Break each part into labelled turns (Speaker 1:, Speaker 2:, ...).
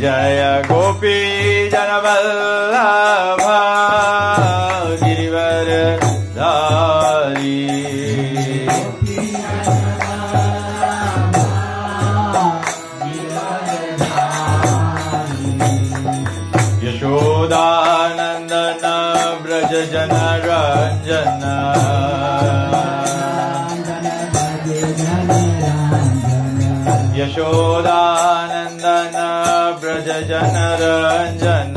Speaker 1: जय गोपी जनवल्लभ गिरिवरधारी यशोदानंदन ब्रज जन रंजन यशोदानंदन ब्रज जन रंजन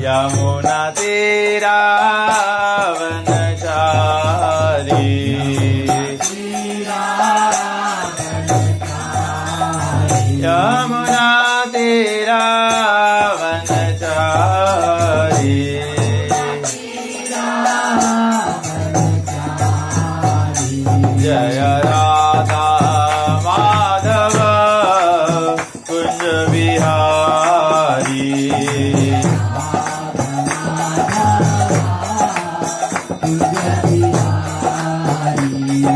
Speaker 1: यमुना तीरा वनचारी यमुना तीरा वनचारी जय राधा माधव कुंज विहारी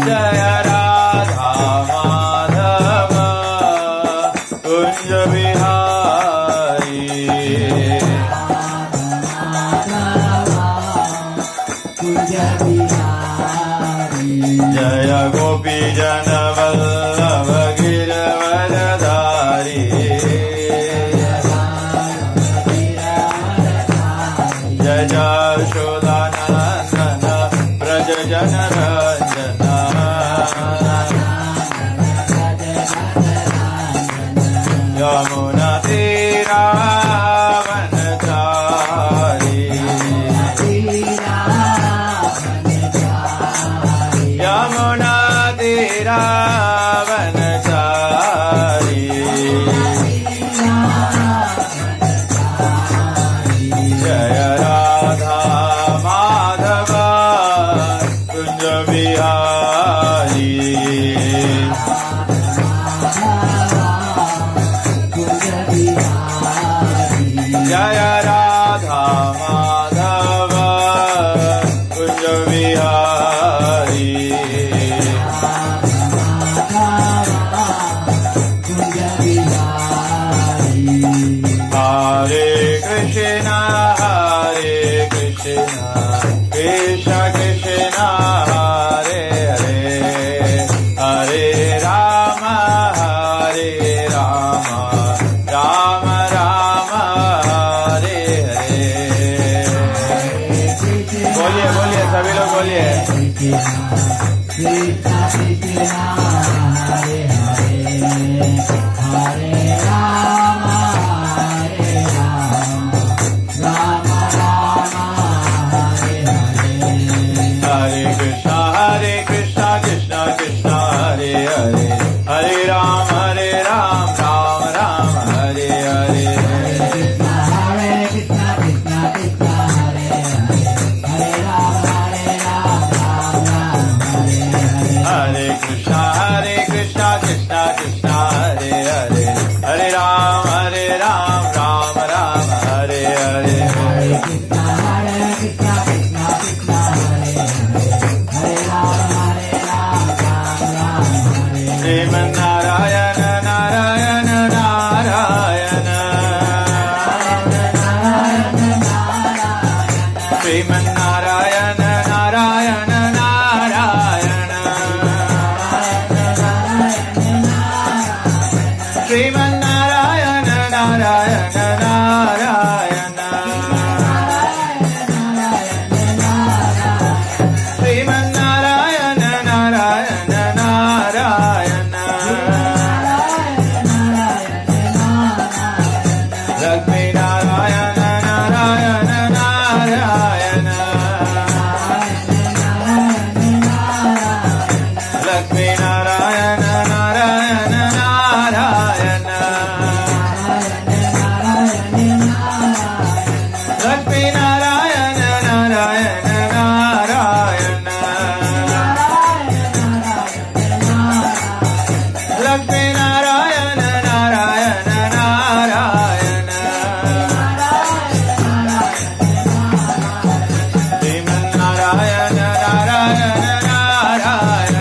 Speaker 1: जय राधा माधव कुंज विहारी जय गोपी जन वल्लभ गिरवरधारी जय यशोदानंदन ब्रज जन रंजन यमुना तीरा वनचारी यमुना तीरा वनचारी जय राधा माधव कुंज विहारी जय राधा माधव कुंज विहारी हरे कृष्ण कृष्ण कृष्ण हरे हरे हरे राम राम राम हरे हरे बोलिए बोलिए सभी लोग बोलिए हरे कृष्ण कृष्ण कृष्ण हरे हरे हरे राम राम राम हरे हरे हरे कृष्ण कृष्ण कृष्ण हरे हरे हरे राम राम राम हरे हरे श्रीमन्नारायण नारायण नारायण श्रीमन्नारायण नारायण नारायण श्रीमन्नारायण नारायण नारायण श्रीमन्नारायण नारायण नारायण लक्ष्मी नारायण नारायण नारायण लक्ष्मी नारायण नारायण नारायण लक्ष्मी नारायण नारायण नारायण लक्ष्मी नारायण नारायण नारायण श्रीमन्नारायण नारायण नारायण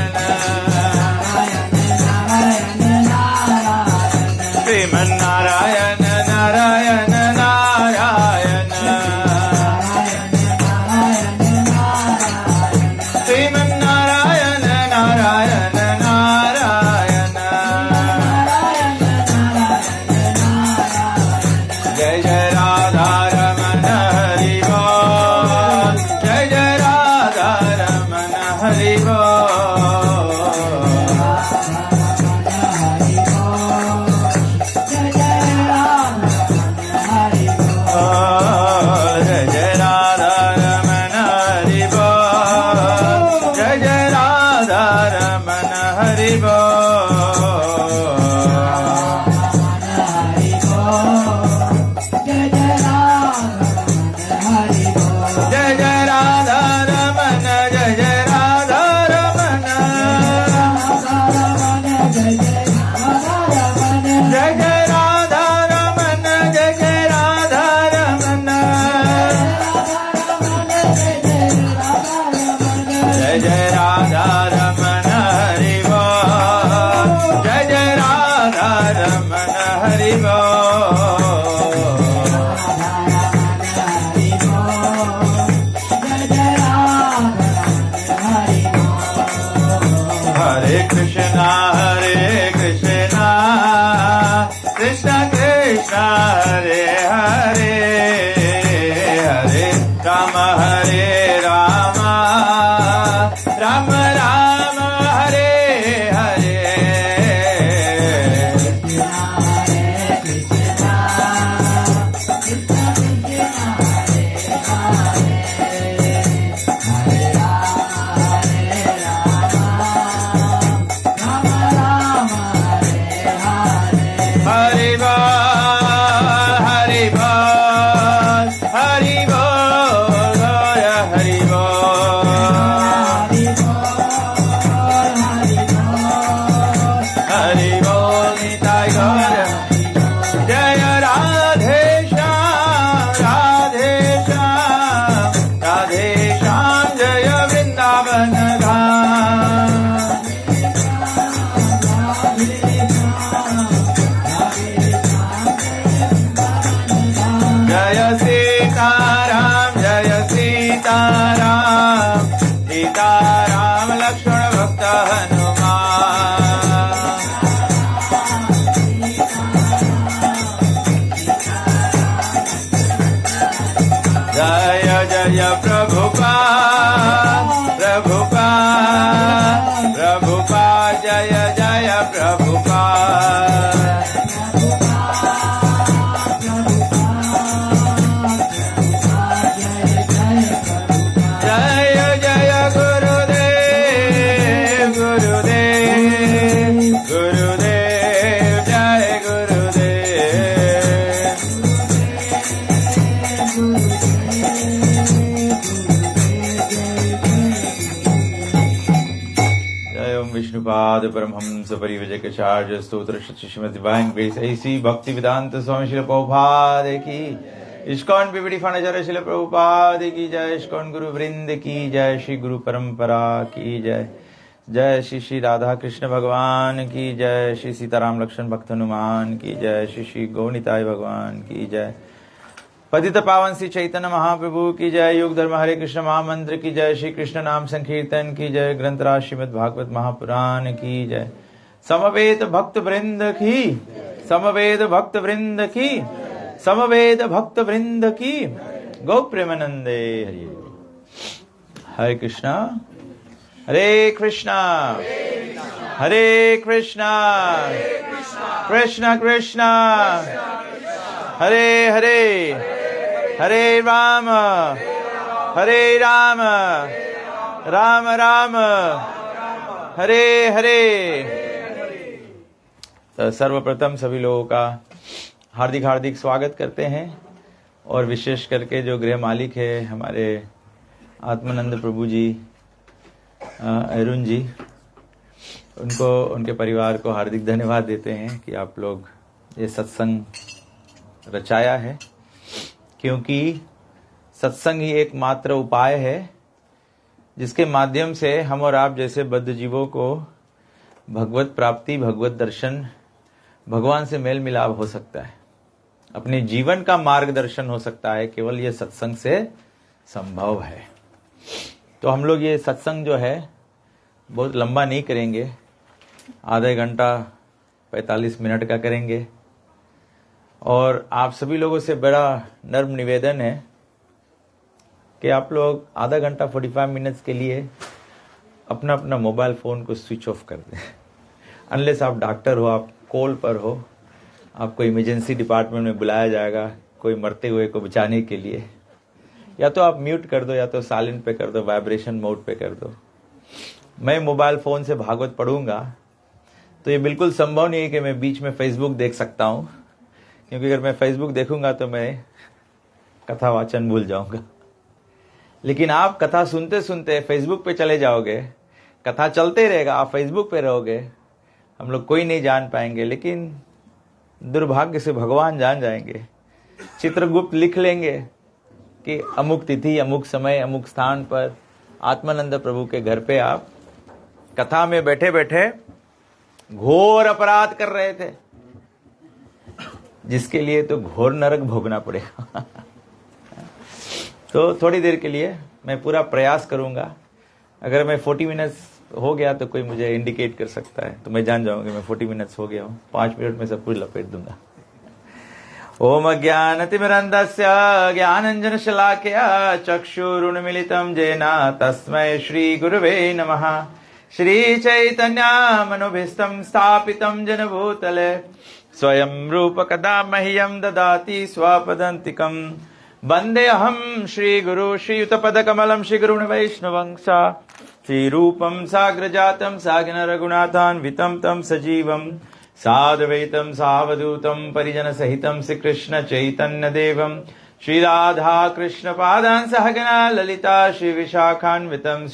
Speaker 1: हरि बोल। Hare Hare, Hare Rama, Hare Rama, Rama Rama, Hare Hare. Prabhupada, Jaya Jaya Prabhupada. Jaya Jaya Gurudev, Gurudev, Gurudev, Jaya Gurudev. Vishnupad Paramhans परिव्रजकाचार्य स्तोत्र श्रीमद् डिवाइन ग्रेस ऐसी भक्ति वेदांत स्वामी श्रील प्रभुपाद की, ISKCON PPT furniture Srila Prabhupada की जय, इस्कॉन गुरु वृंद की जय, श्री गुरु परंपरा की जय, जय श्री श्री राधा कृष्ण भगवान की जय, श्री सीताराम लक्ष्मण भक्त हनुमान की जय, श्री श्री गौनिताय भगवान की जय, पतित पावन श्री चैतन्य महाप्रभु की जय, युग धर्म हरे कृष्ण महामंत्र की जय, श्री कृष्ण नाम संकीर्तन की जय, ग्रंथराज श्रीमद् भागवत महापुराण की जय, समवेत भक्त वृंद की, समवेत भक्त वृंद की, समवेत भक्त वृंद की, गौ प्रेमानंदे हरि। हरे कृष्णा हरे कृष्णा हरे कृष्णा कृष्णा कृष्णा हरे हरे, हरे राम राम राम हरे हरे। तो सर्वप्रथम सभी लोगों का हार्दिक हार्दिक स्वागत करते हैं, और विशेष करके जो गृह मालिक है हमारे आत्मानंद प्रभु जी, अरुण जी, उनको, उनके परिवार को हार्दिक धन्यवाद देते हैं कि आप लोग ये सत्संग रचाया है, क्योंकि सत्संग ही एकमात्र उपाय है जिसके माध्यम से हम और आप जैसे बद्ध जीवों को भगवत प्राप्ति, भगवत दर्शन, भगवान से मेल मिलाप हो सकता है, अपने जीवन का मार्गदर्शन हो सकता है, केवल ये सत्संग से संभव है। तो हम लोग ये सत्संग जो है बहुत लंबा नहीं करेंगे, आधे घंटा 45 मिनट का करेंगे, और आप सभी लोगों से बड़ा नर्म निवेदन है कि आप लोग आधा घंटा 45 मिनट्स के लिए अपना अपना मोबाइल फ़ोन को स्विच ऑफ कर दें। अनलेस आप डॉक्टर हो, आप कॉल पर हो, आपको इमरजेंसी डिपार्टमेंट में बुलाया जाएगा कोई मरते हुए को बचाने के लिए, या तो आप म्यूट कर दो, या तो साइलेंट पे कर दो, वाइब्रेशन मोड पे कर दो। मैं मोबाइल फोन से भागवत पढ़ूंगा तो ये बिल्कुल संभव नहीं है कि मैं बीच में फेसबुक देख सकता हूं, क्योंकि अगर मैं फेसबुक देखूंगा तो मैं कथा वाचन भूल जाऊंगा। लेकिन आप कथा सुनते सुनते फेसबुक पे चले जाओगे, कथा चलते रहेगा, आप फेसबुक पे रहोगे, हम लोग कोई नहीं जान पाएंगे, लेकिन दुर्भाग्य से भगवान जान जाएंगे। चित्रगुप्त लिख लेंगे कि अमुक तिथि, अमुक समय, अमुक स्थान पर आत्मानंद प्रभु के घर पे आप कथा में बैठे बैठे घोर अपराध कर रहे थे, जिसके लिए तो घोर नरक भोगना पड़ेगा। तो थोड़ी देर के लिए मैं पूरा प्रयास करूंगा। अगर मैं 40 मिनट्स हो गया तो कोई मुझे इंडिकेट कर सकता है, तो मैं जान जाऊंगा मैं 40 मिनट्स हो गया हूं। 5 मिनट में सब कुछ लपेट दूंगा। ओम अज्ञानतिमिरन्धस्य ज्ञानाञ्जनशलाकया चक्षुरुन्मीलितं येन तस्मै श्रीगुरवे नमः। श्रीचैतन्यमनोभीष्टं स्थापितं जनभूतले स्वयं रूपकदा मह्यं ददाति स्वपदान्तिकम्। वन्देऽहं श्रीगुरु श्रीयुतपदकमलं श्रीगुरुन् वैष्णवंश श्रीरूपं साग्रजातं साग्र रघुनाथान्वितं तं सजीवं साद्वैतं सावधूतं परिजनसहितं श्रीकृष्ण चैतन्यदेवं श्रीराधा कृष्णपादान् सहगना ललिता श्रीविशाखान्वितं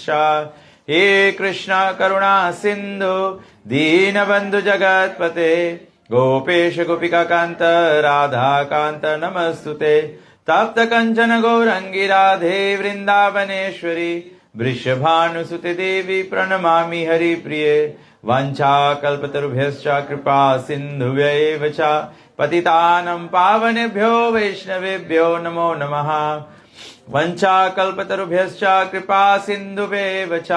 Speaker 1: हे कृष्ण करुणा सिन्धु दीनबन्धु जगत्पते गोपेश गोपिकान्त राधाकान्त नमस्तुते। तप्त कंचन गौरंगी राधे वृंदावनेश्वरी वृषभानुसुते देवी प्रणमामि हरिप्रिये। वंशाकल्पतरुभ्यश्च कृपा सिन्धुभ्यैव च पतितानं पावनेभ्यो वैष्णवेभ्यो नमो नमः। वंशाकल्पतरुभ्यश्च कृपा सिन्धुभ्यैव च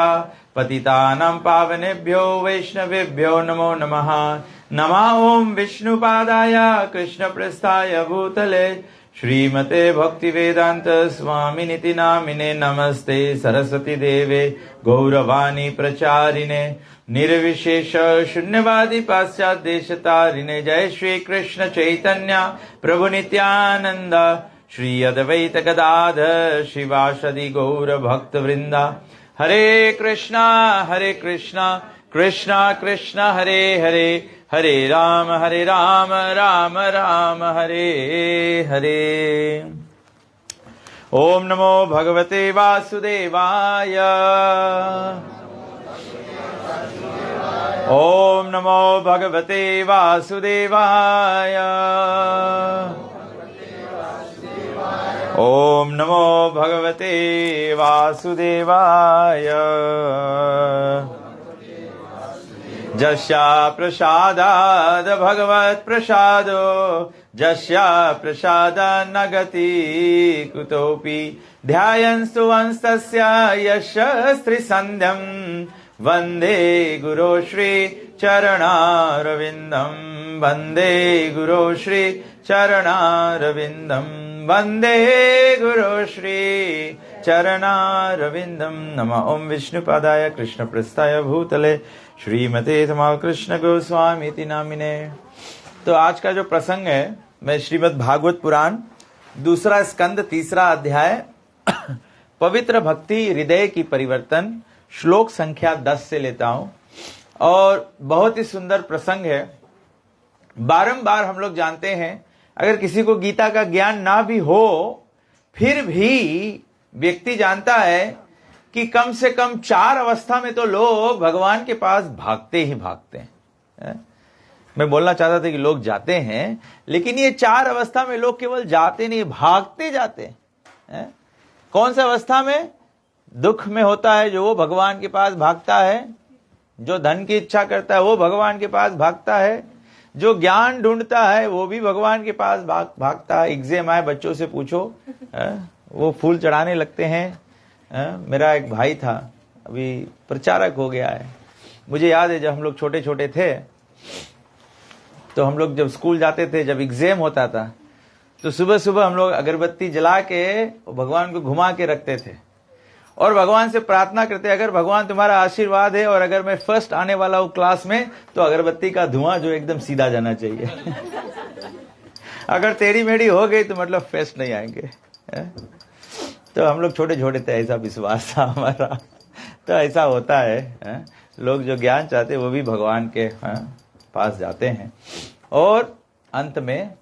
Speaker 1: पतितानां पावनेभ्यो वैष्णवेभ्यो नमो नमः। नमः ओं विष्णुपादाय कृष्णप्रेष्ठाय भूतले श्रीमते भक्तिवेदांत स्वामिनिति नामिने। नमस्ते सरस्वती देवे गौरवाणी प्रचारिणे निर्विशेष शून्यवादी पाश्चात्य देशतारिणे। जय श्री कृष्ण चैतन्य प्रभु नित्यानंद श्री अद्वैत गदाधर शिवासदि गौर भक्त वृंदा। हरे कृष्णा कृष्णा कृष्णा हरे हरे, हरे राम राम राम हरे हरे। ओम नमो भगवते वासुदेवाय। ओम नमो भगवते वासुदेवाय। ओम नमो भगवते वासुदेवाय। जस्या प्रसादाद भगवत प्रसादो जस्या प्रसादान् न गति कुतोऽपि। ध्यायन्तु वंस्तस्य यशस्त्रिसन्ध्यं वन्दे गुरो श्री चरणारविन्दं। वन्दे गुरो श्री चरणारविन्दं। वन्दे गुरो श्री चरणारविन्दं। नमः ओं विष्णुपादाय कृष्णप्रेष्ठाय भूतले श्रीमते तमाल कृष्ण गोस्वामी नामिने। तो आज का जो प्रसंग है, मैं श्रीमद् भागवत पुराण दूसरा स्कंद तीसरा अध्याय पवित्र भक्ति हृदय की परिवर्तन श्लोक संख्या 10 से लेता हूं। और बहुत ही सुंदर प्रसंग है। बारंबार हम लोग जानते हैं, अगर किसी को गीता का ज्ञान ना भी हो फिर भी व्यक्ति जानता है कि कम से कम 4 अवस्था में तो लोग भगवान के पास भागते ही भागते हैं। मैं बोलना चाहता था कि लोग जाते हैं, लेकिन ये 4 अवस्था में लोग केवल जाते नहीं, भागते जाते हैं। कौन सा अवस्था में? दुख में होता है जो वो भगवान के पास भागता है, जो धन की इच्छा करता है वो भगवान के पास भागता है, जो ज्ञान ढूंढता है वो भी भगवान के पास भागता है। एग्जाम आए, बच्चों से पूछो, वो फूल चढ़ाने लगते हैं। मेरा एक भाई था, अभी प्रचारक हो गया है। मुझे याद है जब हम लोग छोटे छोटे थे तो हम लोग जब स्कूल जाते थे, जब एग्जाम होता था तो सुबह सुबह हम लोग अगरबत्ती जला के भगवान को घुमा के रखते थे और भगवान से प्रार्थना करते, अगर भगवान तुम्हारा आशीर्वाद है और अगर मैं फर्स्ट आने वाला हूं क्लास में तो अगरबत्ती का धुआं जो एकदम सीधा जाना चाहिए। अगर टेढ़ी मेढ़ी हो गई तो मतलब फर्स्ट नहीं आएंगे। तो हम लोग छोटे छोटे थे, ऐसा विश्वास था हमारा। तो ऐसा होता है, लोग जो ज्ञान चाहते हैं वो भी भगवान के पास जाते हैं, और अंत में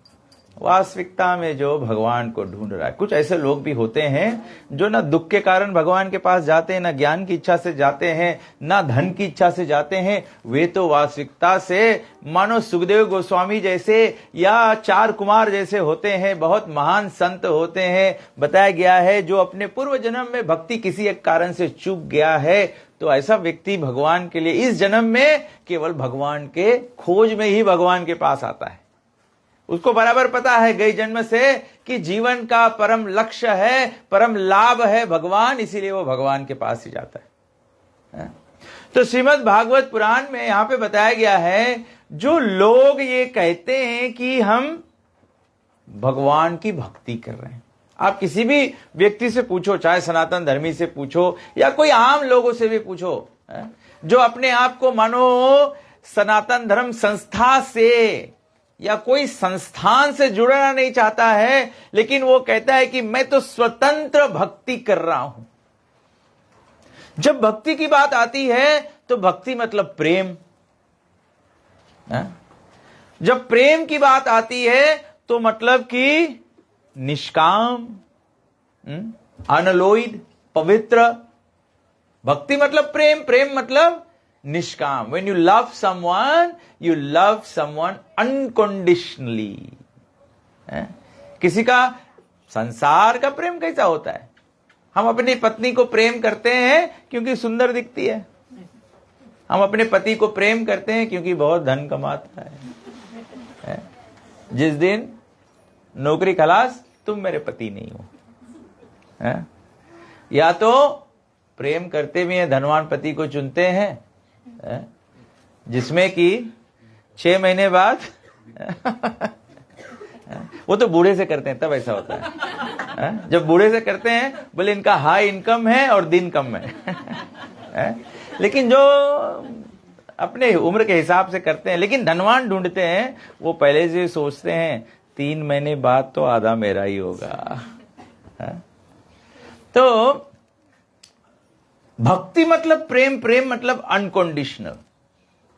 Speaker 1: वास्तविकता में जो भगवान को ढूंढ रहा है। कुछ ऐसे लोग भी होते हैं जो ना दुख के कारण भगवान के पास जाते हैं, ना ज्ञान की इच्छा से जाते हैं, ना धन की इच्छा से जाते हैं। वे तो वास्तविकता से मानो सुखदेव गोस्वामी जैसे या चार कुमार जैसे होते हैं, बहुत महान संत होते हैं। बताया गया है जो अपने पूर्व जन्म में भक्ति किसी एक कारण से चूक गया है, तो ऐसा व्यक्ति भगवान के लिए इस जन्म में केवल भगवान के खोज में ही भगवान के पास आता है। उसको बराबर पता है गई जन्म से कि जीवन का परम लक्ष्य है, परम लाभ है भगवान, इसीलिए वो भगवान के पास ही जाता है। तो श्रीमद् भागवत पुराण में यहां पे बताया गया है, जो लोग ये कहते हैं कि हम भगवान की भक्ति कर रहे हैं, आप किसी भी व्यक्ति से पूछो, चाहे सनातन धर्मी से पूछो या कोई आम लोगों से भी पूछो, जो अपने आप को मानो सनातन धर्म संस्था से या कोई संस्थान से जुड़ना नहीं चाहता है, लेकिन वो कहता है कि मैं तो स्वतंत्र भक्ति कर रहा हूं। जब भक्ति की बात आती है तो भक्ति मतलब प्रेम, जब प्रेम की बात आती है तो मतलब कि निष्काम, अनलोइड, पवित्र। भक्ति मतलब प्रेम, प्रेम मतलब निष्काम। When you love someone, you love someone unconditionally. किसी का संसार का प्रेम कैसा होता है? हम अपनी पत्नी को प्रेम करते हैं क्योंकि सुंदर दिखती है, हम अपने पति को प्रेम करते हैं क्योंकि बहुत धन कमाता है। जिस दिन नौकरी खलास, तुम मेरे पति नहीं हो। या तो प्रेम करते भी हैं, धनवान पति को चुनते हैं जिसमें कि 6 महीने बाद वो तो बूढ़े से करते हैं, तब ऐसा होता है। जब बूढ़े से करते हैं बोले इनका हाई इनकम है और दिन कम है। लेकिन जो अपने उम्र के हिसाब से करते हैं, लेकिन धनवान ढूंढते हैं, वो पहले से सोचते हैं 3 महीने बाद तो आधा मेरा ही होगा। तो भक्ति मतलब प्रेम, प्रेम मतलब अनकंडीशनल,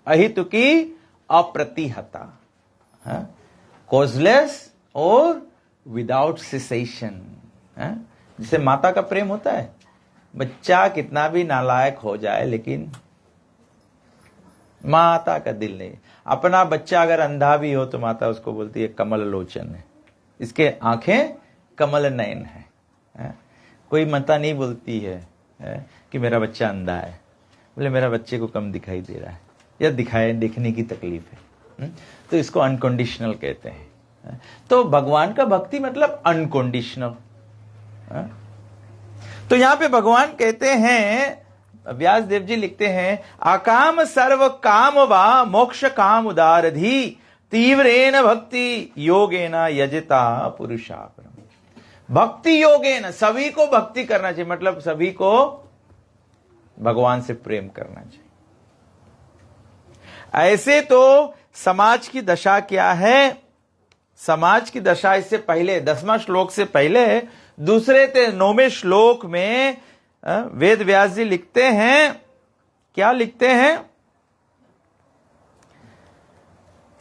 Speaker 1: अहितुकी, अप्रतिहता, कॉजलेस और विदाउट सेसेशन। जैसे माता का प्रेम होता है, बच्चा कितना भी नालायक हो जाए लेकिन माता का दिल नहीं। अपना बच्चा अगर अंधा भी हो तो माता उसको बोलती है कमल लोचन है, इसके आंखें कमल नयन है। कोई माता नहीं बोलती है कि मेरा बच्चा अंधा है, बोले मेरा बच्चे को कम दिखाई दे रहा है या दिखाए देखने की तकलीफ है। तो इसको अनकंडीशनल कहते हैं। तो भगवान का भक्ति मतलब अनकंडीशनल। तो यहां पे भगवान कहते हैं, व्यास देव जी लिखते हैं, आकाम सर्व काम वा मोक्ष काम उदारधि तीव्रेन भक्ति योगेन यजता पुरुषापरम। भक्ति योगेन, सभी को भक्ति करना चाहिए, मतलब सभी को भगवान से प्रेम करना चाहिए। ऐसे तो समाज की दशा क्या है? समाज की दशा इससे पहले 10वां श्लोक से पहले दूसरे 9वें श्लोक में वेद व्यास जी लिखते हैं, क्या लिखते हैं?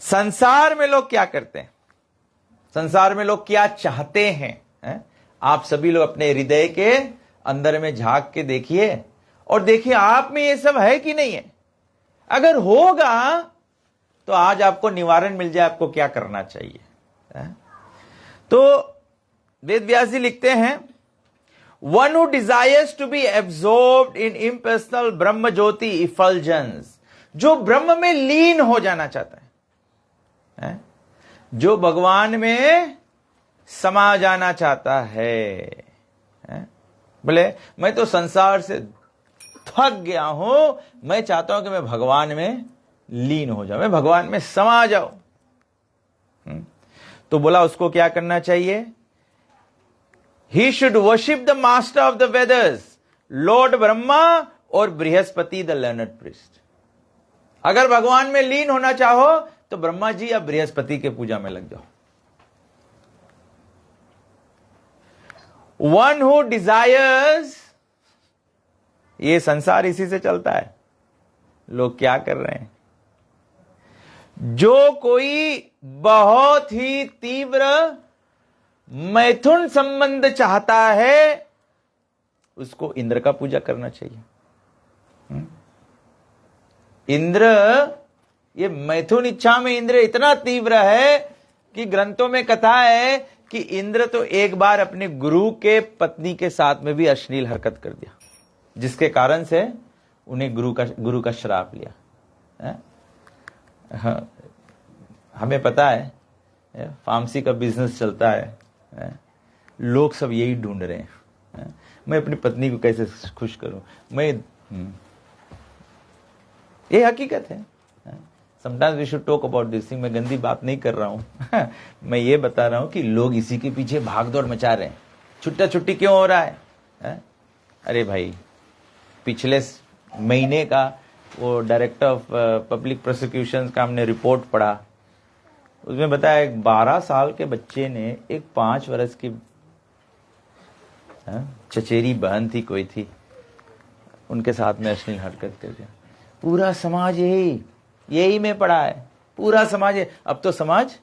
Speaker 1: संसार में लोग क्या करते हैं, संसार में लोग क्या चाहते हैं? आप सभी लोग अपने हृदय के अंदर में झांक के देखिए और देखिए आप में ये सब है कि नहीं है। अगर होगा तो आज आपको निवारण मिल जाए, आपको क्या करना चाहिए। तो वेद व्यास जी लिखते हैं, one who desires to be absorbed in impersonal Brahma jyoti इफल्जेंस, जो ब्रह्म में लीन हो जाना चाहता है, जो भगवान में समा जाना चाहता है। बोले मैं तो संसार से थक गया हूं, मैं चाहता हूं कि मैं भगवान में लीन हो जाऊं, मैं भगवान में समा जाऊं। तो बोला उसको क्या करना चाहिए? He should worship the master of the वेदर्स, Lord Brahma और बृहस्पति द लर्नड प्रीस्ट। अगर भगवान में लीन होना चाहो तो ब्रह्मा जी या बृहस्पति के पूजा में लग जाओ। वन हु डिजायर्स ये संसार इसी से चलता है। लोग क्या कर रहे हैं? जो कोई बहुत ही तीव्र मैथुन संबंध चाहता है उसको इंद्र का पूजा करना चाहिए। इंद्र, ये मैथुन इच्छा में इंद्र इतना तीव्र है कि ग्रंथों में कथा है कि इंद्र तो एक बार अपने गुरु के पत्नी के साथ में भी अश्लील हरकत कर दिया, जिसके कारण से उन्हें गुरु का श्राप लिया। हमें पता है फार्मेसी का बिजनेस चलता है, लोग सब यही ढूंढ रहे हैं, मैं अपनी पत्नी को कैसे खुश करूं। ये हकीकत है। Sometimes we should talk about this thing. मैं गंदी बात नहीं कर रहा हूं मैं ये बता रहा हूं कि लोग इसी के पीछे भागदौड़ मचा रहे हैं। छुट्टा छुट्टी क्यों हो रहा है? अरे भाई, पिछले महीने का वो डायरेक्टर ऑफ पब्लिक प्रोसिक्यूशन का हमने रिपोर्ट पढ़ा, उसमें बताया 12 साल के बच्चे ने एक 5 वर्ष की चचेरी बहन थी, कोई थी, उनके साथ में अश्लील हरकत कर दिया। पूरा समाज यही में पड़ा है, पूरा समाज। अब तो समाज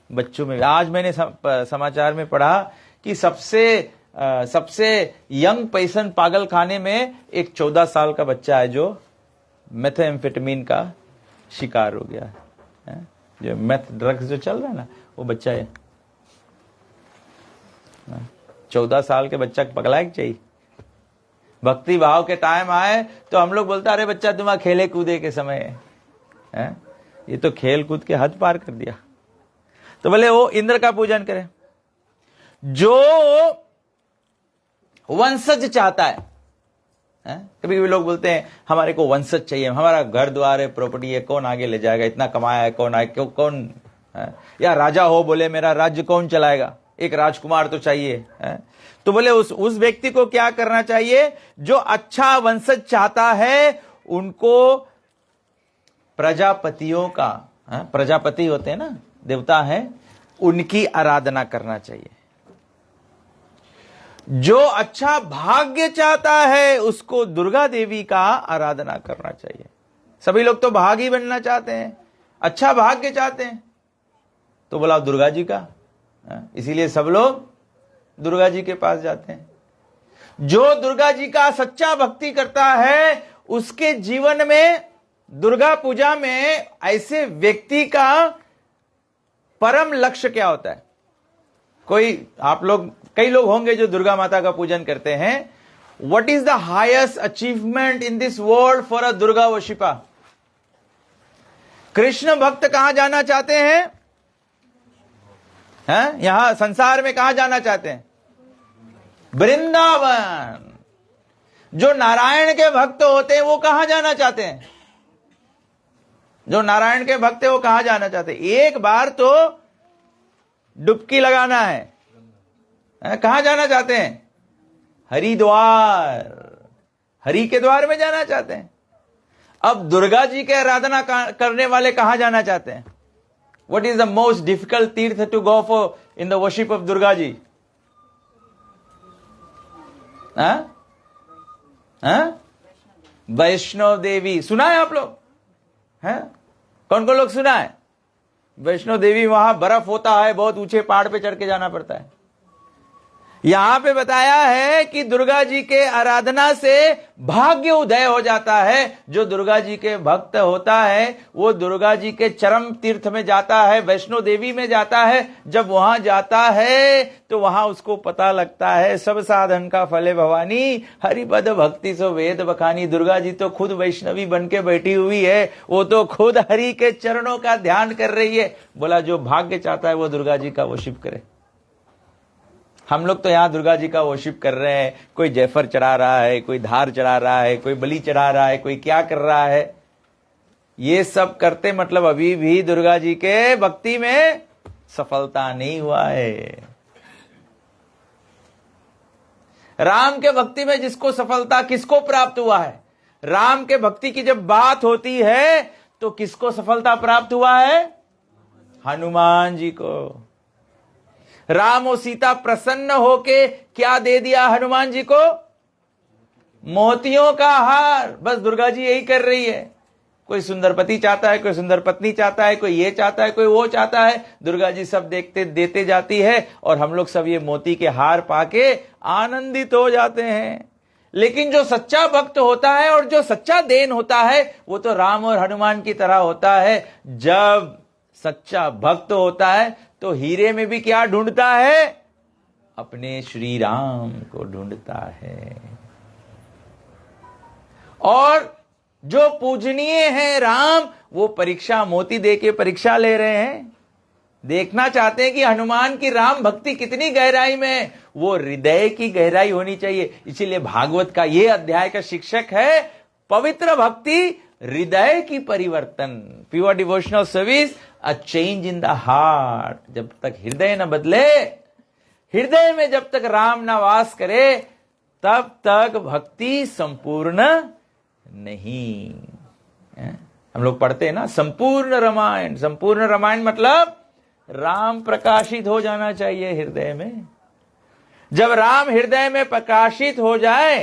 Speaker 1: बच्चों में। आज मैंने समाचार में पढ़ा कि सबसे यंग पर्सन पागल खाने में एक 14 साल का बच्चा है जो मेथाम्फेटामिन का शिकार हो गया है। जो मेथ ड्रग्स जो चल रहा है ना, वो बच्चा है। 14 साल के बच्चा पगला चाहिए। भक्ति भाव के टाइम आए तो हम लोग बोलते अरे बच्चा तुम्हारा खेले कूदे के समय है। ये तो खेल कूद के हद पार कर दिया। तो बोले वो इंद्र का पूजन करें। जो वंशज चाहता है, कभी कभी लोग बोलते हैं हमारे को वंशज चाहिए, हमारा घर द्वार है, प्रॉपर्टी है, कौन आगे ले जाएगा, इतना कमाया है, कौन आए, कौन है? या राजा हो, बोले मेरा राज्य कौन चलाएगा, एक राजकुमार तो चाहिए है? तो बोले उस व्यक्ति को क्या करना चाहिए? जो अच्छा वंशज चाहता है उनको प्रजापतियों का, प्रजापति होते हैं ना, देवता है, उनकी आराधना करना चाहिए। जो अच्छा भाग्य चाहता है उसको दुर्गा देवी का आराधना करना चाहिए। सभी लोग तो भागी बनना चाहते हैं, अच्छा भाग्य चाहते हैं, तो बोला दुर्गा जी का, इसीलिए सब लोग दुर्गा जी के पास जाते हैं। जो दुर्गा जी का सच्चा भक्ति करता है उसके जीवन में दुर्गा पूजा में ऐसे व्यक्ति का परम लक्ष्य क्या होता है? कई लोग होंगे जो दुर्गा माता का पूजन करते हैं। What is the highest achievement in this world for a Durga worshipper? Krishna भक्त कहां जाना चाहते हैं? यहां संसार में कहां जाना चाहते हैं? वृंदावन। जो नारायण के भक्त होते हैं वो कहां जाना चाहते हैं? जो नारायण के भक्त है वो कहां जाना चाहते हैं? एक बार तो डुबकी लगाना है। कहां जाना चाहते हैं? हरिद्वार। हरि के द्वार में जाना चाहते हैं। अब दुर्गा जी के आराधना करने वाले कहां जाना चाहते हैं? What is the most difficult तीर्थ to go for in the worship of Durga ji? Vaishno Devi. सुना है आप लोग? कौन कौन लोग सुना है? वैष्णो देवी, वहां बर्फ होता है, बहुत ऊंचे पहाड़ पे चढ़ के जाना पड़ता है। यहां पे बताया है कि दुर्गा जी के आराधना से भाग्य उदय हो जाता है। जो दुर्गा जी के भक्त होता है वो दुर्गा जी के चरम तीर्थ में जाता है, वैष्णो देवी में जाता है। जब वहां जाता है तो वहां उसको पता लगता है सब साधन का फले भवानी, हरिपद भक्ति सो वेद बखानी। दुर्गा जी तो खुद वैष्णवी बन के बैठी हुई है, वो तो खुद हरि के चरणों का ध्यान कर रही है। बोला जो भाग्य चाहता है वो दुर्गा जी का वर्शिप करे। हम लोग तो यहां दुर्गा जी का वर्शिप कर रहे हैं। कोई जयफर चढ़ा रहा है, कोई धार चढ़ा रहा है, कोई बलि चढ़ा रहा है, कोई क्या कर रहा है। ये सब करते मतलब अभी भी दुर्गा जी के भक्ति में सफलता नहीं हुआ है। राम के भक्ति में जिसको सफलता किसको प्राप्त हुआ है? राम के भक्ति की जब बात होती है तो किसको सफलता प्राप्त हुआ है? हनुमान जी को। राम और सीता प्रसन्न होके क्या दे दिया हनुमान जी को? मोतियों का हार, बस दुर्गा जी यही कर रही है। कोई सुंदर पति चाहता है, कोई सुंदर पत्नी चाहता है, कोई ये चाहता है, कोई वो चाहता है, दुर्गा जी सब देखते देते जाती है और हम लोग सब ये मोती के हार पाके आनंदित हो जाते हैं। लेकिन जो सच्चा भक्त होता है और जो सच्चा देन होता है वो तो राम और हनुमान की तरह होता है। जब सच्चा भक्त होता है तो हीरे में भी क्या ढूंढता है? अपने श्री राम को ढूंढता है। और जो पूजनीय है राम, वो परीक्षा मोती देके परीक्षा ले रहे हैं, देखना चाहते हैं कि हनुमान की राम भक्ति कितनी गहराई में है। वो हृदय की गहराई होनी चाहिए। इसीलिए भागवत का ये अध्याय का शिक्षक है पवित्र भक्ति हृदय की परिवर्तन, pure devotional service, a change in the heart. जब तक हृदय न बदले, हृदय में जब तक राम न वास करे, तब तक भक्ति संपूर्ण नहीं। हम लोग पढ़ते हैं ना संपूर्ण रामायण। संपूर्ण रामायण मतलब राम प्रकाशित हो जाना चाहिए हृदय में। जब राम हृदय में प्रकाशित हो जाए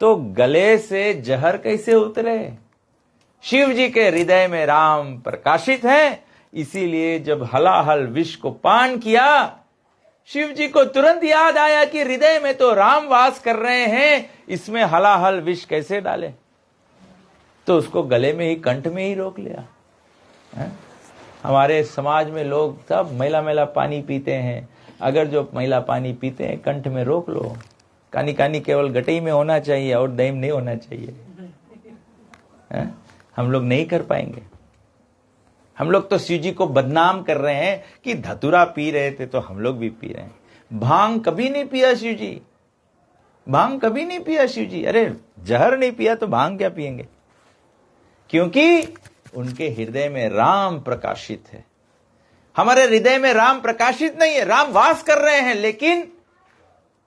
Speaker 1: तो गले से जहर कैसे उतरे? शिव जी के हृदय में राम प्रकाशित हैं, इसीलिए जब हलाहल विष को पान किया, शिव जी को तुरंत याद आया कि हृदय में तो राम वास कर रहे हैं, इसमें हलाहल विष कैसे डाले? तो उसको गले में ही, कंठ में ही रोक लिया। हमारे समाज में लोग सब मैला मैला पानी पीते हैं। अगर जो मैला पानी पीते हैं, कंठ में रोक लो। कानी कानी केवल गटई में होना चाहिए और दही में नहीं होना चाहिए। हम लोग नहीं कर पाएंगे। हम लोग तो शिव जी को बदनाम कर रहे हैं कि धतूरा पी रहे थे तो हम लोग भी पी रहे हैं। भांग कभी नहीं पिया शिव जी, भांग कभी नहीं पिया शिव जी। अरे जहर नहीं पिया तो भांग क्या पिएंगे? क्योंकि उनके हृदय में राम प्रकाशित है। हमारे हृदय में राम प्रकाशित नहीं है। राम वास कर रहे हैं, लेकिन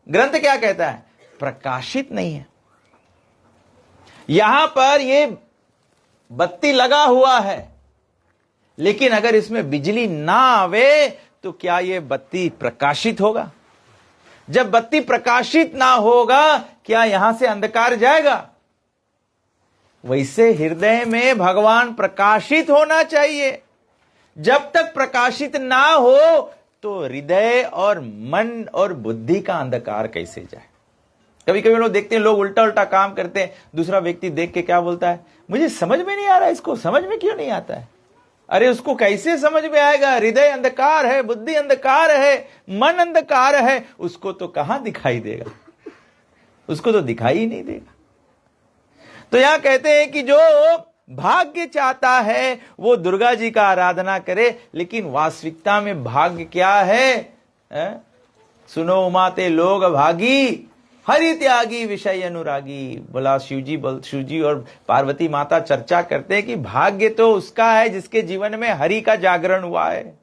Speaker 1: ग्रंथ क्या कहता है? प्रकाशित नहीं है। यहां पर ये बत्ती लगा हुआ है, लेकिन अगर इसमें बिजली ना आवे तो क्या ये बत्ती प्रकाशित होगा? जब बत्ती प्रकाशित ना होगा, क्या यहां से अंधकार जाएगा? वैसे हृदय में भगवान प्रकाशित होना चाहिए। जब तक प्रकाशित ना हो तो हृदय और मन और बुद्धि का अंधकार कैसे जाए? कभी कभी लोग देखते हैं, लोग उल्टा उल्टा काम करते हैं। दूसरा व्यक्ति देख के क्या बोलता है? मुझे समझ में नहीं आ रहा, इसको समझ में क्यों नहीं आता है? अरे उसको कैसे समझ में आएगा? हृदय अंधकार है, बुद्धि अंधकार है, मन अंधकार है, उसको तो कहां दिखाई देगा? उसको तो दिखाई ही नहीं देगा। तो यहां कहते हैं कि जो भाग्य चाहता है वो दुर्गा जी का आराधना करे, लेकिन वास्तविकता में भाग्य क्या है? सुनो उमाते लोग भागी, हरि त्यागी विषय अनुरागी। बोला शिव जी और पार्वती माता चर्चा करते हैं कि भाग्य तो उसका है जिसके जीवन में हरि का जागरण हुआ है।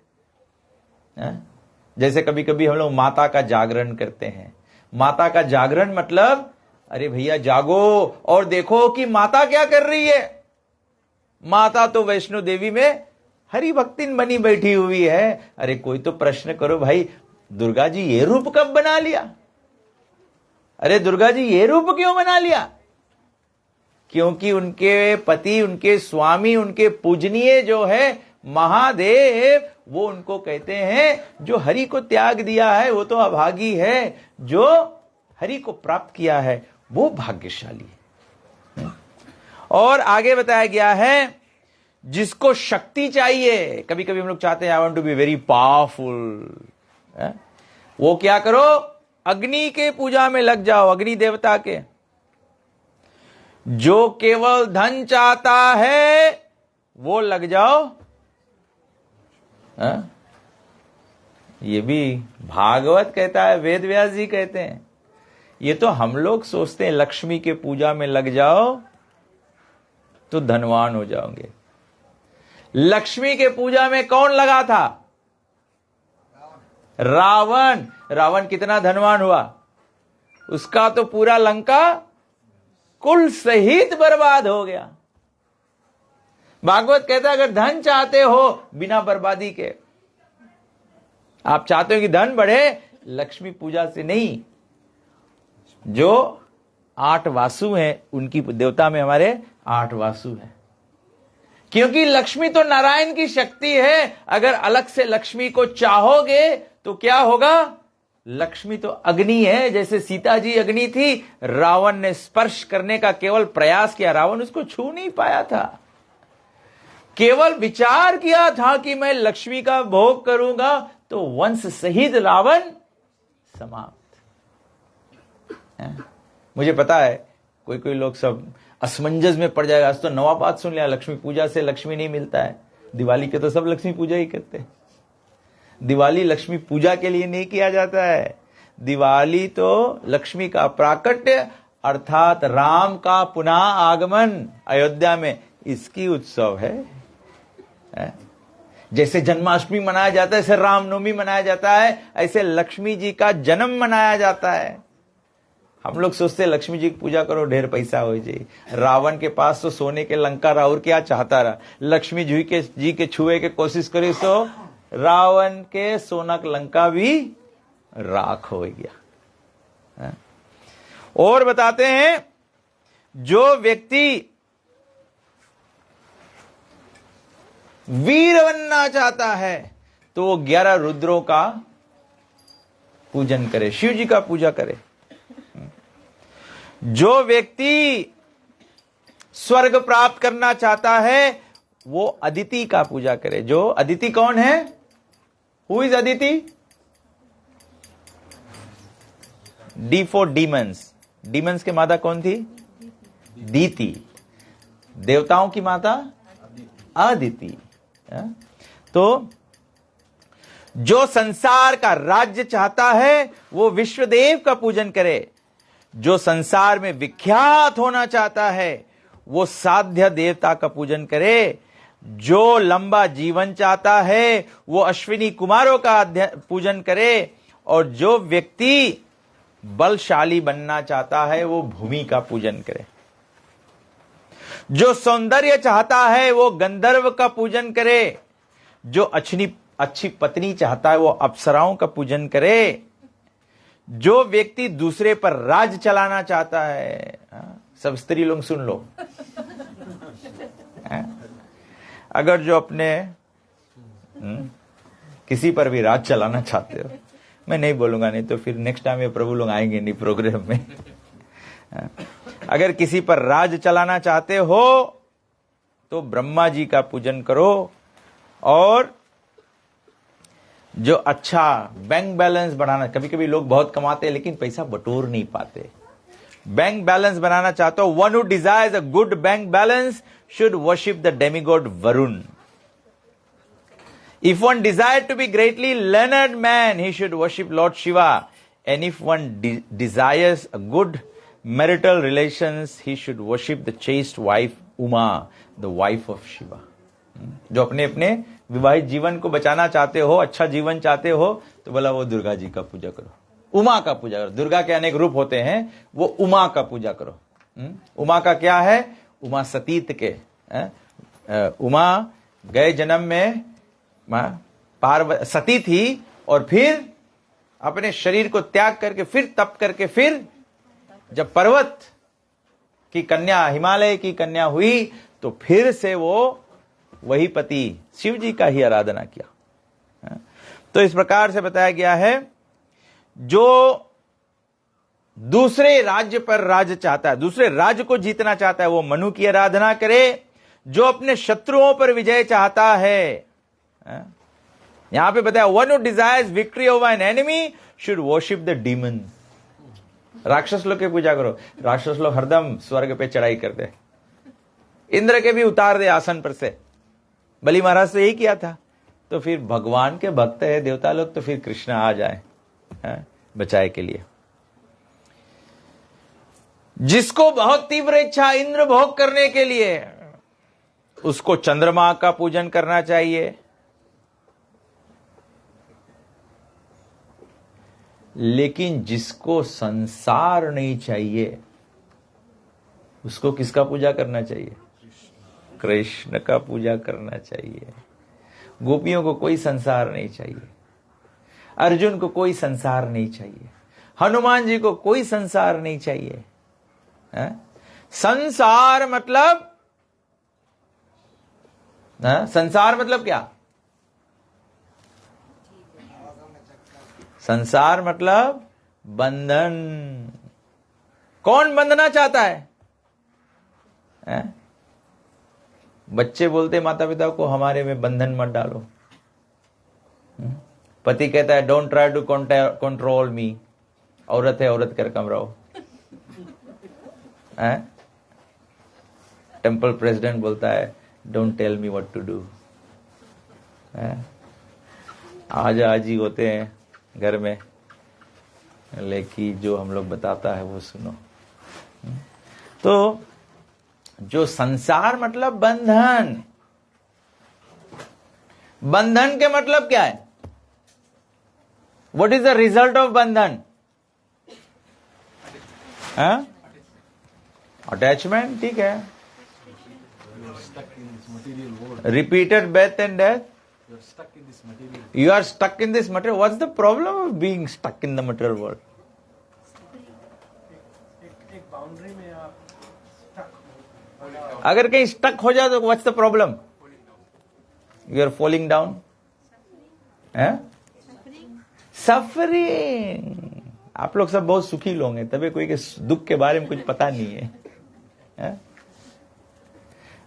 Speaker 1: जैसे कभी कभी हम लोग माता का जागरण करते हैं। माता का जागरण मतलब, अरे भैया जागो और देखो कि माता क्या कर रही है। माता तो वैष्णो देवी में हरि भक्तिन बनी बैठी हुई है। अरे कोई तो प्रश्न करो भाई, दुर्गा जी ये रूप कब बना लिया? अरे दुर्गा जी ये रूप क्यों बना लिया? क्योंकि उनके पति, उनके स्वामी, उनके पूजनीय जो है महादेव, वो उनको कहते हैं जो हरि को त्याग दिया है वो तो अभागी है, जो हरि को प्राप्त किया है वो भाग्यशाली है। और आगे बताया गया है, जिसको शक्ति चाहिए, कभी कभी हम लोग चाहते हैं I want to be very powerful, वो क्या करो? अग्नि के पूजा में लग जाओ, अग्नि देवता के। जो केवल धन चाहता है वो लग जाओ। ये भी भागवत कहता है, वेद व्यास जी कहते हैं। ये तो हम लोग सोचते हैं लक्ष्मी के पूजा में लग जाओ तो धनवान हो जाओगे। लक्ष्मी के पूजा में कौन लगा था? रावण। रावण कितना धनवान हुआ? उसका तो पूरा लंका कुल सहित बर्बाद हो गया। भागवत कहता है अगर धन चाहते हो बिना बर्बादी के, आप चाहते हो कि धन बढ़े, लक्ष्मी पूजा से नहीं, जो 8 वासु हैं, उनकी देवता में हमारे 8 वासु हैं। क्योंकि लक्ष्मी तो नारायण की शक्ति है। अगर अलग से लक्ष्मी को चाहोगे तो क्या होगा? लक्ष्मी तो अग्नि है। जैसे सीता जी अग्नि थी, रावण ने स्पर्श करने का केवल प्रयास किया, रावण उसको छू नहीं पाया था। केवल विचार किया था कि मैं लक्ष्मी का भोग करूंगा, तो वंश सहित रावण समाप्त। मुझे पता है कोई कोई लोग सब असमंजस में पड़ जाएगा। आज तो नवा बात सुन लिया, लक्ष्मी पूजा से लक्ष्मी नहीं मिलता है। दिवाली के तो सब लक्ष्मी पूजा ही करते हैं। दिवाली लक्ष्मी पूजा के लिए नहीं किया जाता है। दिवाली तो लक्ष्मी का प्राकट्य अर्थात राम का पुनः आगमन अयोध्या में, इसकी उत्सव है। जैसे जन्माष्टमी मनाया जाता है, ऐसे रामनवमी मनाया जाता है, ऐसे लक्ष्मी जी का जन्म मनाया जाता है। हम लोग सोचते हैं लक्ष्मी जी की पूजा करो, ढेर पैसा हो जाए। रावण के पास तो सोने के लंका रहा, और क्या चाहता रहा? लक्ष्मी जी के छुए के कोशिश करी तो रावण के सोनक लंका भी राख हो गया। और बताते हैं, जो व्यक्ति वीर बनना चाहता है तो वो 11 रुद्रों का पूजन करे, शिव जी का पूजा करे। जो व्यक्ति स्वर्ग प्राप्त करना चाहता है वो अदिति का पूजा करे। जो अदिति कौन है? Who is Aditi? D for demons. Demons के माता कौन थी? दीति। देवताओं की माता अदिति। तो जो संसार का राज्य चाहता है वो विश्वदेव का पूजन करे। जो संसार में विख्यात होना चाहता है वो साध्य देवता का पूजन करे। जो लंबा जीवन चाहता है वो अश्विनी कुमारों का पूजन करे। और जो व्यक्ति बलशाली बनना चाहता है वो भूमि का पूजन करे। जो सौंदर्य चाहता है वो गंधर्व का पूजन करे। जो अच्छी पत्नी चाहता है वो अप्सराओं का पूजन करे। जो व्यक्ति दूसरे पर राज चलाना चाहता है, सब स्त्री लोग सुन लो, अगर जो अपने किसी पर भी राज चलाना चाहते हो, मैं नहीं बोलूंगा, नहीं तो फिर नेक्स्ट टाइम ये प्रभु लोग आएंगे नहीं प्रोग्राम में। अगर किसी पर राज चलाना चाहते हो तो ब्रह्मा जी का पूजन करो। और जो अच्छा बैंक बैलेंस बढ़ाना, कभी कभी लोग बहुत कमाते हैं लेकिन पैसा बटोर नहीं पाते। बैंक बैलेंस बनाना चाहते हो, one who desires a good bank balance should worship the demigod Varun. If one desired to be greatly learned man, he should worship Lord Shiva. And if one desires a good marital relations, he should worship the chaste wife Uma, the wife of Shiva. जो अपने अपने विवाहित जीवन को बचाना चाहते हो, अच्छा जीवन चाहते हो, तो बोला वो दुर्गा जी का पूजा करो, उमा का पूजा करो। दुर्गा के अनेक रूप होते हैं, वो उमा का पूजा करो। उमा का क्या है? उमा सतीत के। उमा गए जन्म में सती थी और फिर अपने शरीर को त्याग करके फिर तप करके फिर जब पर्वत की कन्या, हिमालय की कन्या हुई तो फिर से वो वही पति शिव जी का ही आराधना किया। तो इस प्रकार से बताया गया है, जो दूसरे राज्य पर राज्य चाहता है, दूसरे राज्य को जीतना चाहता है, वो मनु की आराधना करे। जो अपने शत्रुओं पर विजय चाहता है, यहां पे बताया one who desires victory over an enemy should worship the demon. राक्षस लोग की पूजा करो। राक्षस लोग हरदम स्वर्ग पे चढ़ाई करते, इंद्र के भी उतार दे आसन पर से। बलि महाराज से यही किया था। तो फिर भगवान के भक्त है देवता लोग, तो फिर कृष्ण आ जाए बचाए के लिए। जिसको बहुत तीव्र इच्छा इंद्र भोग करने के लिए, उसको चंद्रमा का पूजन करना चाहिए। लेकिन जिसको संसार नहीं चाहिए उसको किसका पूजा करना चाहिए? कृष्ण का पूजा करना चाहिए। गोपियों को कोई संसार नहीं चाहिए, अर्जुन को कोई संसार नहीं चाहिए, हनुमान जी को कोई संसार नहीं चाहिए। है? संसार मतलब संसार मतलब क्या? संसार मतलब बंधन। कौन बंधना चाहता है? बच्चे बोलते माता पिता को हमारे में बंधन मत डालो। पति कहता है डोंट ट्राई टू कंट्रोल मी। औरत है, औरत कर कम रहो। टेम्पल प्रेसिडेंट बोलता है don't tell me what to do. आज ही होते हैं घर में, लेकिन जो हम लोग बताता है वो सुनो। तो जो संसार मतलब बंधन, बंधन के मतलब क्या है? What is the result of बंधन? अटैचमेंट, ठीक है। Repeated birth and death. You are stuck in this material. What's the problem of being stuck in the material world?
Speaker 2: एक बाउंड्री में आप stuck
Speaker 1: अगर कहीं स्टक हो जाए तो what's the problem? You are falling down. Suffering. आप लोग सब बहुत सुखी लोग हैं, तभी कोई के दुख के बारे में कुछ पता नहीं है?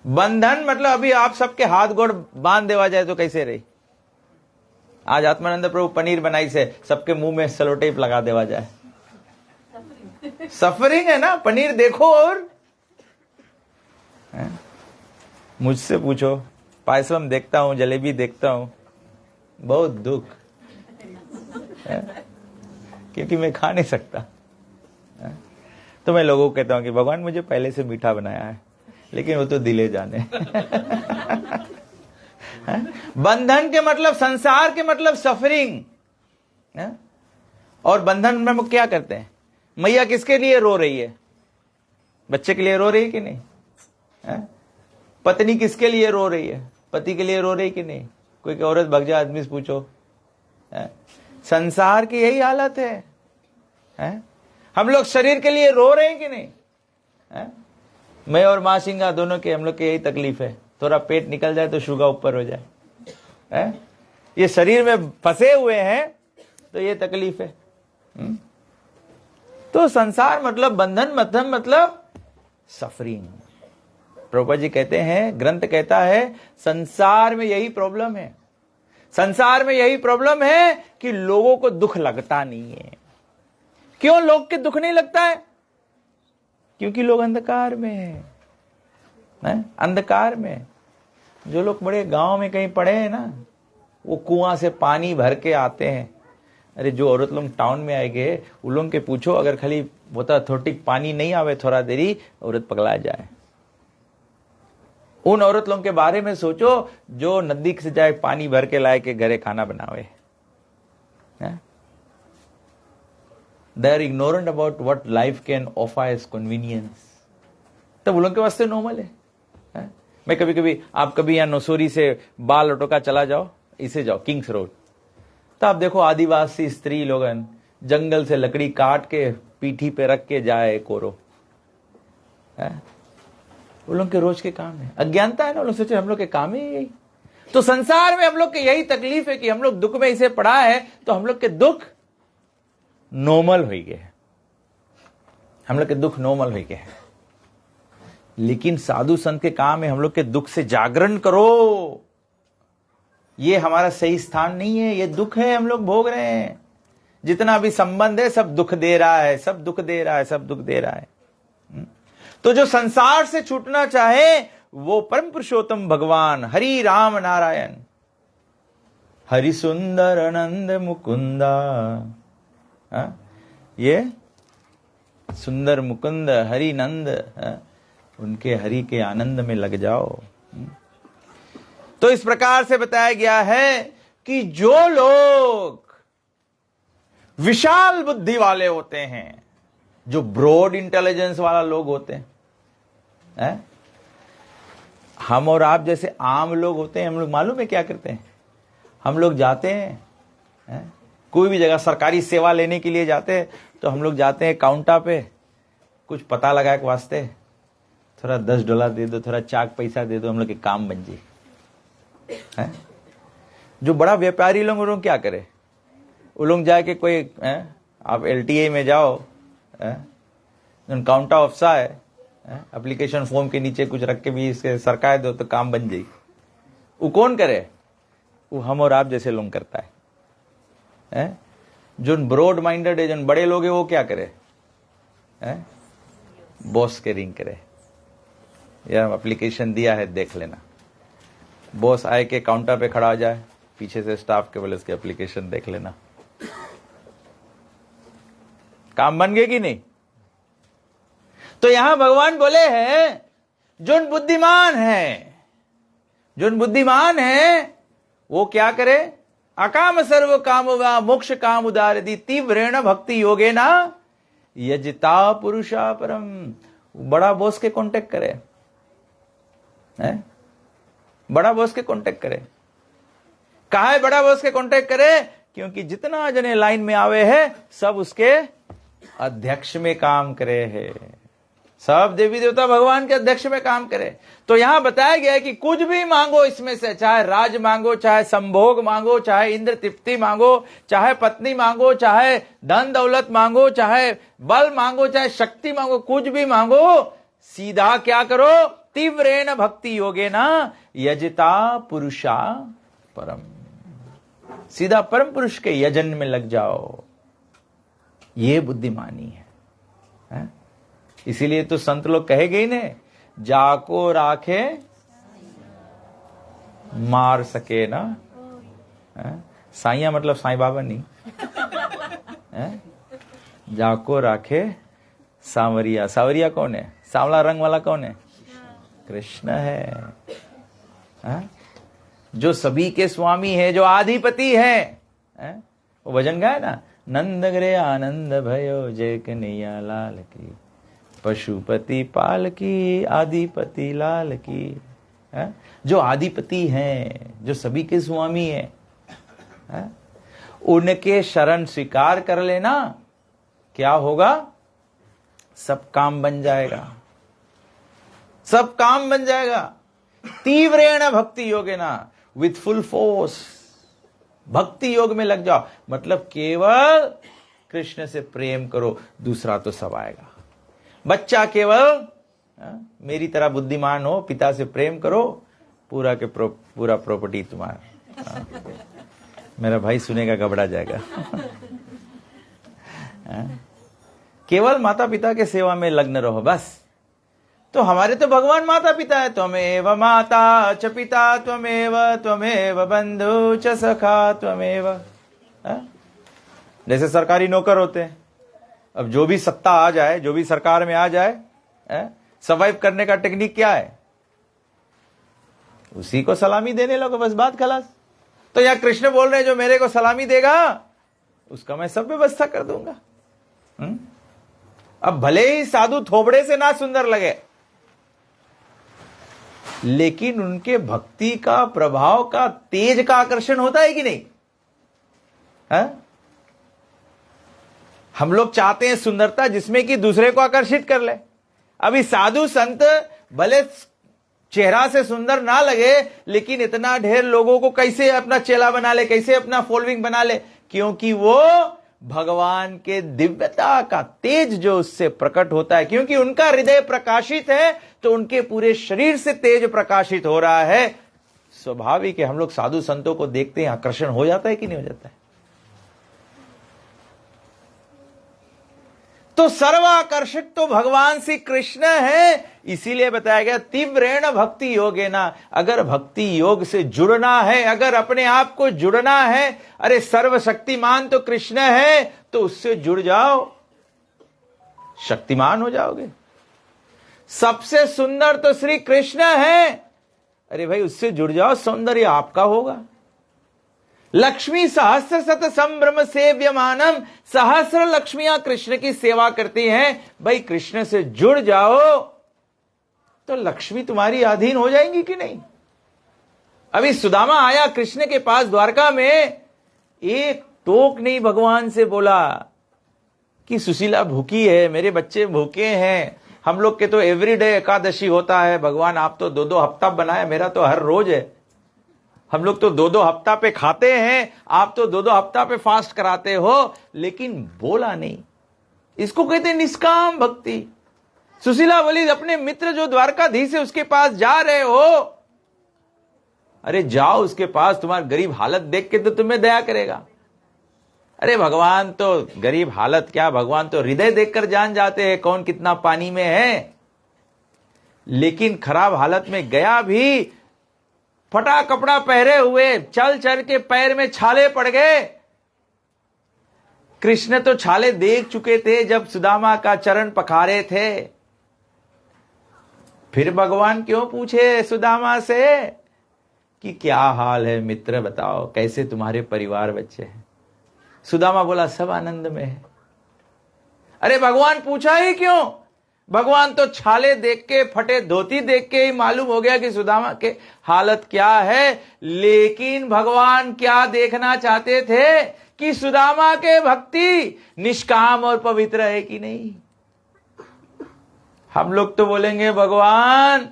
Speaker 1: बंधन मतलब अभी आप सबके हाथ गोड़ बांध देवा जाए तो कैसे रही? आज आत्मानंद प्रभु पनीर बनाई से सबके मुंह में सेलो टेप लगा देवा जाए, सफरिंग है ना। पनीर देखो और मुझसे पूछो, पायसम देखता हूं, जलेबी देखता हूं, बहुत दुख है? क्योंकि मैं खा नहीं सकता। तो मैं लोगों को कहता हूं कि भगवान मुझे पहले से मीठा बनाया है, लेकिन वो तो दिले जाने। बंधन के मतलब, संसार के मतलब सफरिंग। और बंधन में हम क्या करते हैं? मैया किसके लिए रो रही है? बच्चे के लिए रो रही है कि नहीं? पत्नी किसके लिए रो रही है? पति के लिए रो रही है कि नहीं? कोई औरत भग जाए, आदमी से पूछो। संसार की यही हालत है। हम लोग शरीर के लिए रो रहे हैं कि नहीं? मैं और मां सिंगा दोनों के, हम लोग की यही तकलीफ है। थोड़ा पेट निकल जाए तो शुगर ऊपर हो जाए। ये शरीर में फंसे हुए हैं तो ये तकलीफ है। तो संसार मतलब बंधन, मतलब सफरिंग। प्रभुपाद जी कहते हैं, ग्रंथ कहता है संसार में यही प्रॉब्लम है। संसार में यही प्रॉब्लम है कि लोगों को दुख लगता नहीं है। क्यों लोग के दुख नहीं लगता है? क्योंकि लोग अंधकार में है। अंधकार में जो लोग बड़े गांव में कहीं पड़े हैं ना, वो कुआं से पानी भर के आते हैं। अरे जो औरत लोग टाउन में आएंगे, उन लोग के पूछो, अगर खाली होता थोड़ी पानी नहीं आवे थोड़ा देरी, औरत पगला जाए। उन औरत लोगों के बारे में सोचो जो नदी से जाए पानी भर के लाए के घरे खाना बनावे। They are ignorant about what life can offer as convenience. तब उन लोगों के वास्ते नॉर्मल है। मैं कभी कभी, आप कभी यहाँ नौसोरी से बाल ऑटो का चला जाओ, इसे जाओ किंग्स रोड, तो आप देखो आदिवासी स्त्री लोगन जंगल से लकड़ी काट के पीठी पे रख के जाए कोरो। उन लोग के रोज के काम है। अज्ञानता है ना, लोग सोचे हम लोग के काम ही यही। तो संसार में हम लोग के यही तकलीफ है कि हम लोग दुख में इसे पड़ा है, तो हम लोग के दुख नॉर्मल हो गए। हम लोग के दुख नॉर्मल हो गए। लेकिन साधु संत के काम है हम लोग के दुख से जागरण करो। ये हमारा सही स्थान नहीं है, ये दुख है, हम लोग भोग रहे हैं। जितना भी संबंध है सब दुख दे रहा है, सब दुख दे रहा है, सब दुख दे रहा है। तो जो संसार से छूटना चाहे वो परम पुरुषोत्तम भगवान हरि राम नारायण, हरि सुंदर आनंद मुकुंदा। ये सुंदर मुकुंद हरि नंद, उनके हरि के आनंद में लग जाओ। तो इस प्रकार से बताया गया है कि जो लोग विशाल बुद्धि वाले होते हैं, जो ब्रॉड इंटेलिजेंस वाला लोग होते हैं, हम और आप जैसे आम लोग होते हैं, हम लोग मालूम है क्या करते हैं? हम लोग जाते हैं कोई भी जगह सरकारी सेवा लेने के लिए जाते हैं, तो हम लोग जाते हैं काउंटर पे, कुछ पता लगा के वास्ते थोड़ा $10 दे दो, थोड़ा चाक पैसा दे दो, हम लोग के काम बन जाए। जो बड़ा व्यापारी लोग क्या करे, वो लोग जाके कोई आप LTA में जाओ, काउंटर ऑफिसर है, एप्लीकेशन फॉर्म के नीचे कुछ रख के भी इसके सरकार दो तो काम बन जाए। वो कौन करे? वो हम और आप जैसे लोग करता है। जो ब्रॉड माइंडेड है, जो बड़े लोग है, वो क्या करे? बॉस के रिंग करे, यार एप्लीकेशन दिया है देख लेना। बॉस आए के काउंटर पे खड़ा हो जाए, पीछे से स्टाफ के बोले इसके एप्लीकेशन देख लेना। काम बन गए कि नहीं? तो यहां भगवान बोले हैं जो बुद्धिमान है वो क्या करे? अकाम सर्व काम मोक्ष काम उदार दी तीव्रेण भक्ति योगे ना यजता पुरुषा परम। बड़ा बॉस के कांटेक्ट करे, बड़ा बॉस के कांटेक्ट करे। कहा है बड़ा बॉस के कांटेक्ट करे? क्योंकि जितना जने लाइन में आवे है सब उसके अध्यक्ष में काम करे है, सब देवी देवता भगवान के अध्यक्ष में काम करे। तो यहां बताया गया है कि कुछ भी मांगो इसमें से, चाहे राज मांगो, चाहे संभोग मांगो, चाहे इंद्र तृप्ति मांगो, चाहे पत्नी मांगो, चाहे धन दौलत मांगो, चाहे बल मांगो, चाहे शक्ति मांगो, कुछ भी मांगो, सीधा क्या करो? तीव्रेण भक्ति योगेना यजता पुरुषा परम। सीधा परम पुरुष के यजन में लग जाओ, ये बुद्धिमानी है। इसीलिए तो संत लोग कहे गए ने, जाको राखे मार सके ना। साइया मतलब साईं बाबा नहीं, जाको राखे सांवरिया। सांवरिया कौन है? सांवला रंग वाला कौन है? कृष्ण है। जो सभी के स्वामी है, जो आधिपति है। वो भजन गाया ना, नंद ग्रे आनंद भयो जय कन्हैया लाल की, पशुपति पाल की आदिपति लाल की। जो आदिपति हैं, जो सभी के स्वामी है, उनके शरण स्वीकार कर लेना, क्या होगा? सब काम बन जाएगा, सब काम बन जाएगा। तीव्रेण भक्ति योगेना, विथ फुल फोर्स भक्ति योग में लग जाओ। मतलब केवल कृष्ण से प्रेम करो, दूसरा तो सब आएगा। बच्चा केवल मेरी तरह बुद्धिमान हो, पिता से प्रेम करो, पूरा के पूरा प्रॉपर्टी तुम्हारा। मेरा भाई सुनेगा घबरा जाएगा। केवल माता पिता के सेवा में लग्न रहो बस। तो हमारे तो भगवान माता पिता है। त्वमेव माता च पिता त्वमेव बंधु च सखा त्वमेव। जैसे सरकारी नौकर होते हैं, अब जो भी सत्ता आ जाए, जो भी सरकार में आ जाए, सर्वाइव करने का टेक्निक क्या है? उसी को सलामी देने लगो, बस बात खलास। तो यहां कृष्ण बोल रहे हैं जो मेरे को सलामी देगा उसका मैं सब व्यवस्था कर दूंगा। अब भले ही साधु थोबड़े से ना सुंदर लगे, लेकिन उनके भक्ति का प्रभाव का तेज का आकर्षण होता है कि नहीं? हम लोग चाहते हैं सुंदरता जिसमें कि दूसरे को आकर्षित कर ले। अभी साधु संत भले चेहरा से सुंदर ना लगे, लेकिन इतना ढेर लोगों को कैसे अपना चेला बना ले, कैसे अपना फॉलोइंग बना ले? क्योंकि वो भगवान के दिव्यता का तेज जो उससे प्रकट होता है, क्योंकि उनका हृदय प्रकाशित है तो उनके पूरे शरीर से तेज प्रकाशित हो रहा है। स्वाभाविक है, हम लोग साधु संतों को देखते हैं, आकर्षण हो जाता है कि नहीं हो जाता है? तो सर्वाकर्षक तो भगवान श्री कृष्ण है। इसीलिए बताया गया तीव्रेण भक्ति योगेना। अगर भक्ति योग से जुड़ना है, अगर अपने आप को जुड़ना है, अरे सर्वशक्तिमान तो कृष्ण है, तो उससे जुड़ जाओ, शक्तिमान हो जाओगे। सबसे सुंदर तो श्री कृष्ण है, अरे भाई उससे जुड़ जाओ, सौंदर्य आपका होगा। लक्ष्मी सहस्र शत संभ्रम सेव्यमानम, सहस्र लक्ष्मियां कृष्ण की सेवा करती हैं। भाई कृष्ण से जुड़ जाओ तो लक्ष्मी तुम्हारी अधीन हो जाएंगी कि नहीं? अभी सुदामा आया कृष्ण के पास द्वारका में, एक टोक नहीं भगवान से बोला, कि सुशीला भूखी है, मेरे बच्चे भूखे हैं, हम लोग के तो एवरीडे एकादशी होता है, भगवान आप तो 2-2 हफ्ता बनाए, मेरा तो हर रोज है, हम लोग तो 2-2 हफ्ता पे खाते हैं, आप तो 2-2 हफ्ता पे फास्ट कराते हो, लेकिन बोला नहीं। इसको कहते हैं निष्काम भक्ति। सुशीला बोली अपने मित्र जो द्वारकाधीश है उसके पास जा रहे हो, अरे जाओ उसके पास, तुम्हारी गरीब हालत देख के तो तुम्हें दया करेगा। अरे भगवान तो गरीब हालत क्या, भगवान तो हृदय देखकर जान जाते हैं कौन कितना पानी में है। लेकिन खराब हालत में गया भी, फटा कपड़ा पहरे हुए, चल चल के पैर में छाले पड़ गए। कृष्ण तो छाले देख चुके थे जब सुदामा का चरण पखारे थे। फिर भगवान क्यों पूछे सुदामा से कि क्या हाल है मित्र, बताओ कैसे तुम्हारे परिवार बच्चे हैं। सुदामा बोला सब आनंद में है। अरे भगवान पूछा ही क्यों, भगवान तो छाले देख के, फटे धोती देख के ही मालूम हो गया कि सुदामा के हालत क्या है। लेकिन भगवान क्या देखना चाहते थे कि सुदामा के भक्ति निष्काम और पवित्र है कि नहीं। हम लोग तो बोलेंगे भगवान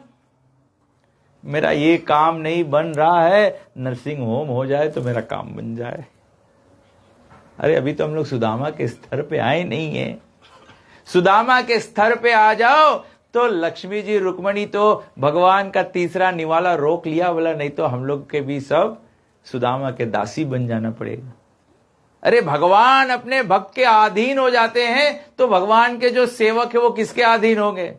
Speaker 1: मेरा ये काम नहीं बन रहा है, नर्सिंग होम हो जाए तो मेरा काम बन जाए। अरे अभी तो हम लोग सुदामा के स्तर पे आए नहीं है। सुदामा के स्तर पे आ जाओ तो लक्ष्मी जी रुक्मणी तो भगवान का तीसरा निवाला रोक लिया, बोला नहीं तो हम लोग के भी सब सुदामा के दासी बन जाना पड़ेगा। अरे भगवान अपने भक्त के अधीन हो जाते हैं तो भगवान के जो सेवक है वो किसके अधीन होंगे।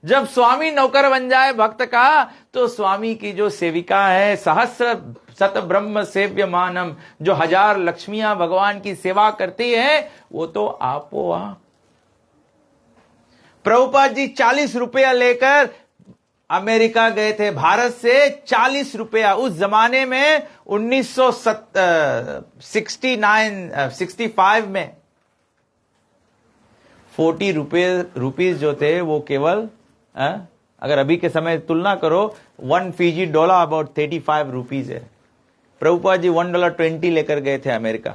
Speaker 1: जब स्वामी नौकर बन जाए भक्त का तो स्वामी की जो सेविका है, सहस्र सत ब्रह्म सेव्य मानम, जो 1000 लक्ष्मियां भगवान की सेवा करती है, वो तो आपो आप। प्रभुपाद जी 40 रुपया लेकर अमेरिका गए थे, भारत से 40 रुपया। उस जमाने में 1965 में 40 रुपीज जो थे वो केवल अगर अभी के समय तुलना करो, 1 फीजी डॉलर अबाउट 35 रुपीज है। प्रभुपाद जी $1.20 लेकर गए थे अमेरिका।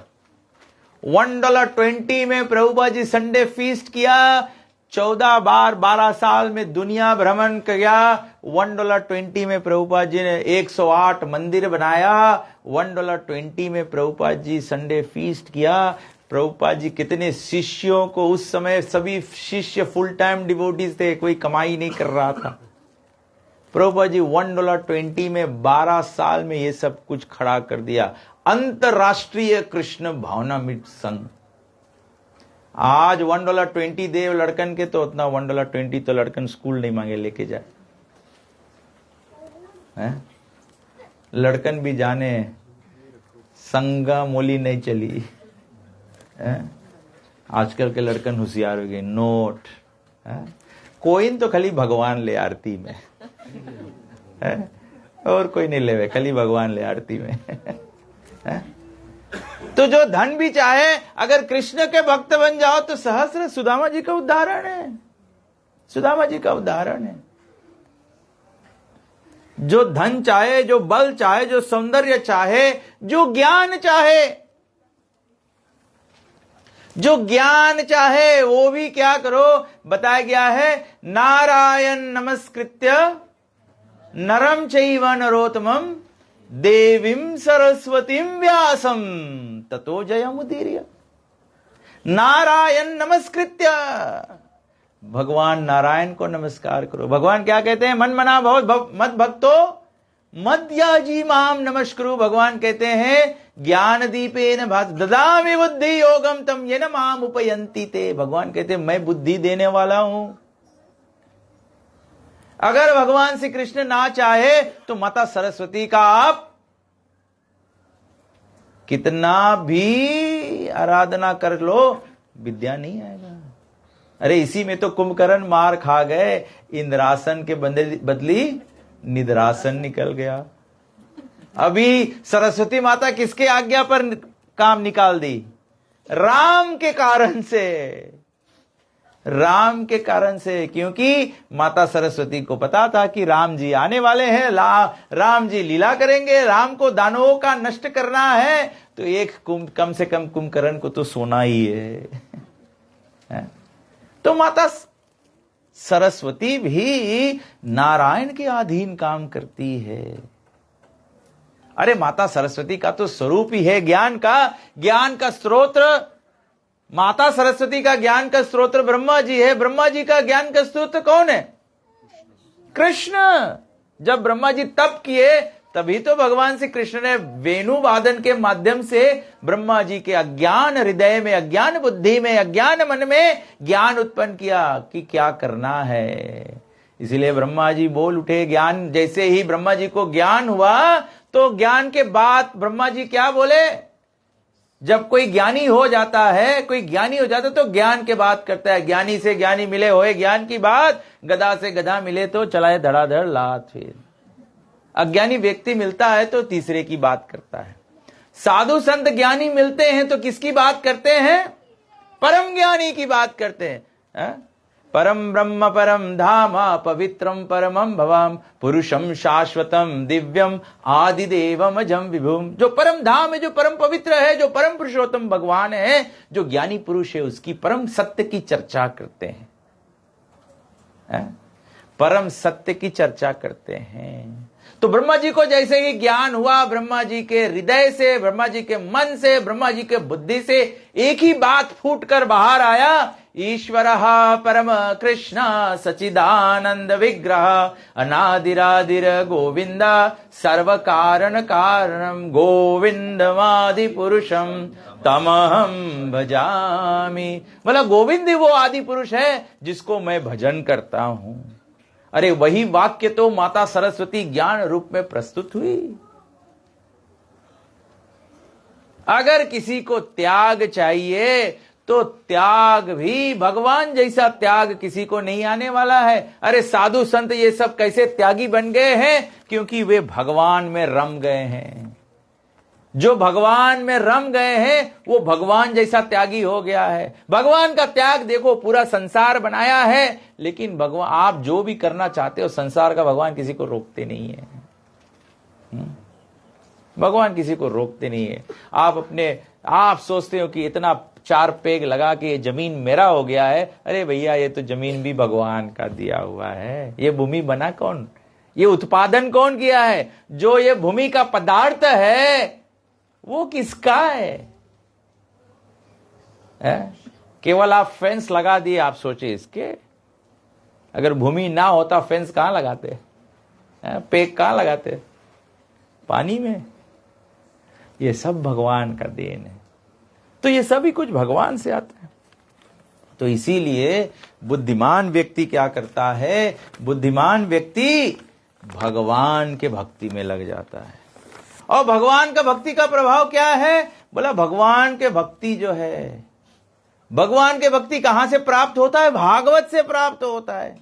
Speaker 1: $1.20 में प्रभुपाद जी संडे फीस्ट किया, 14 बार 12 साल में दुनिया भ्रमण किया। $1.20 में प्रभुपाद जी ने 108 मंदिर बनाया। $1.20 में प्रभुपाद जी संडे फीस्ट किया। प्रभुपाद जी कितने शिष्यों को, उस समय सभी शिष्य फुल टाइम डिवोटीज थे, कोई कमाई नहीं कर रहा था। प्रभुपाद जी $1.20 में 12 साल में ये सब कुछ खड़ा कर दिया। अंतरराष्ट्रीय कृष्ण भावनामृत संघ। आज $1.20 दे लड़कन के तो उतना $1.20 तो लड़कन स्कूल नहीं मांगे लेके जाए। लड़कन भी जाने संगा मोली नहीं चली। आजकल के लड़कन होशियार हो गए। नोट कोइन तो खाली भगवान ले आरती में और कोई नहीं लेवे, खाली भगवान ले आरती में। तो जो धन भी चाहे, अगर कृष्ण के भक्त बन जाओ तो सहस्र सुदामा जी का उदाहरण है। सुदामा जी का उदाहरण है। जो धन चाहे, जो बल चाहे, जो सौंदर्य चाहे, जो ज्ञान चाहे, जो ज्ञान चाहे वो भी क्या करो, बताया गया है नारायण नमस्कृत्य नरम चैव नरोत्तमम देवीं सरस्वतीं व्यासम ततो जयमुदीर्य। नारायण नमस्कृत्य, भगवान नारायण को नमस्कार करो। भगवान क्या कहते हैं, मन मना भव मत भक्तो मद्याजी माम नमस्कुरु। भगवान कहते हैं ज्ञान दीपेन भास ददामि बुद्धि योगम तम येन माम उपयंति ते। भगवान कहते हैं मैं बुद्धि देने वाला हूं। अगर भगवान श्री कृष्ण ना चाहे तो माता सरस्वती का आप कितना भी आराधना कर लो, विद्या नहीं आएगा। अरे इसी में तो कुंभकर्ण मार खा गए, इंद्रासन के बदली निद्रासन निकल गया। अभी सरस्वती माता किसके आज्ञा पर काम निकाल दी, राम के कारण से। राम के कारण से, क्योंकि माता सरस्वती को पता था कि राम जी आने वाले हैं, राम जी लीला करेंगे, राम को दानवों का नष्ट करना है, तो एक कम से कम कुंभकर्ण को तो सोना ही है। है? तो माता सरस्वती भी नारायण के अधीन काम करती है। अरे माता सरस्वती का तो स्वरूप ही है ज्ञान का स्रोत। माता सरस्वती का ज्ञान का स्रोत ब्रह्मा जी है। ब्रह्मा जी का ज्ञान का स्रोत कौन है? कृष्ण। जब ब्रह्मा जी तप किए तभी तो भगवान श्री कृष्ण ने वेणु वादन के माध्यम से ब्रह्मा जी के अज्ञान हृदय में, अज्ञान बुद्धि में, अज्ञान मन में ज्ञान उत्पन्न किया कि क्या करना है। इसीलिए ब्रह्मा जी बोल उठे। ज्ञान जैसे ही ब्रह्मा जी को ज्ञान हुआ तो ज्ञान के बाद ब्रह्मा जी क्या बोले? जब कोई ज्ञानी हो जाता है, कोई ज्ञानी हो जाता है तो ज्ञान के बात करता है। ज्ञानी से ज्ञानी मिले होए ज्ञान की बात, गधा से गधा मिले तो चलाए धड़ाधड़ लात। फिर अज्ञानी व्यक्ति मिलता है तो तीसरे की बात करता है। साधु संत ज्ञानी मिलते हैं तो किसकी बात करते हैं? परम ज्ञानी की बात करते हैं। परम ब्रह्म परम धाम पवित्रम परमं भवाम पुरुषम शाश्वतम दिव्यम आदिदेवम अजम विभुम। जो परम धाम है, जो परम पवित्र है, जो परम पुरुषोत्तम भगवान है, जो ज्ञानी पुरुष है, उसकी परम सत्य की चर्चा करते हैं। परम सत्य की चर्चा करते हैं। तो ब्रह्मा जी को जैसे ही ज्ञान हुआ, ब्रह्मा जी के हृदय से, ब्रह्मा जी के मन से, ब्रह्मा जी के बुद्धि से एक ही बात फूट कर बाहर आया। ईश्वरः परम कृष्ण सचिदानंद विग्रह अनादिरादिर गोविंद सर्व कारण कारणम गोविंदमादि पुरुषम तमहम भजामि। बोला गोविंद वो आदि पुरुष है जिसको मैं भजन करता हूं। अरे वही वाक्य तो माता सरस्वती ज्ञान रूप में प्रस्तुत हुई। अगर किसी को त्याग चाहिए तो त्याग भी भगवान जैसा त्याग किसी को नहीं आने वाला है। अरे साधु संत ये सब कैसे त्यागी बन गए हैं? क्योंकि वे भगवान में रम गए हैं। जो भगवान में रम गए हैं वो भगवान जैसा त्यागी हो गया है। भगवान का त्याग देखो, पूरा संसार बनाया है, लेकिन भगवान आप जो भी करना चाहते हो संसार का, भगवान किसी को रोकते नहीं है। भगवान किसी को रोकते नहीं है। आप सोचते हो कि इतना 4 पेग लगा के ये जमीन मेरा हो गया है। अरे भैया ये तो जमीन भी भगवान का दिया हुआ है। ये भूमि बना कौन? ये उत्पादन कौन किया है? जो ये भूमि का पदार्थ है वो किसका है? केवल आप फेंस लगा दिए। आप सोचिए इसके, अगर भूमि ना होता फेंस कहां लगाते? पेग कहां लगाते? पानी में। ये सब भगवान का देन है। तो ये सभी कुछ भगवान से आता है। तो इसीलिए बुद्धिमान व्यक्ति क्या करता है? बुद्धिमान व्यक्ति भगवान के भक्ति में लग जाता है। और भगवान का भक्ति का प्रभाव क्या है? बोला भगवान के भक्ति जो है, भगवान के भक्ति कहां से प्राप्त होता है? भागवत से प्राप्त होता है।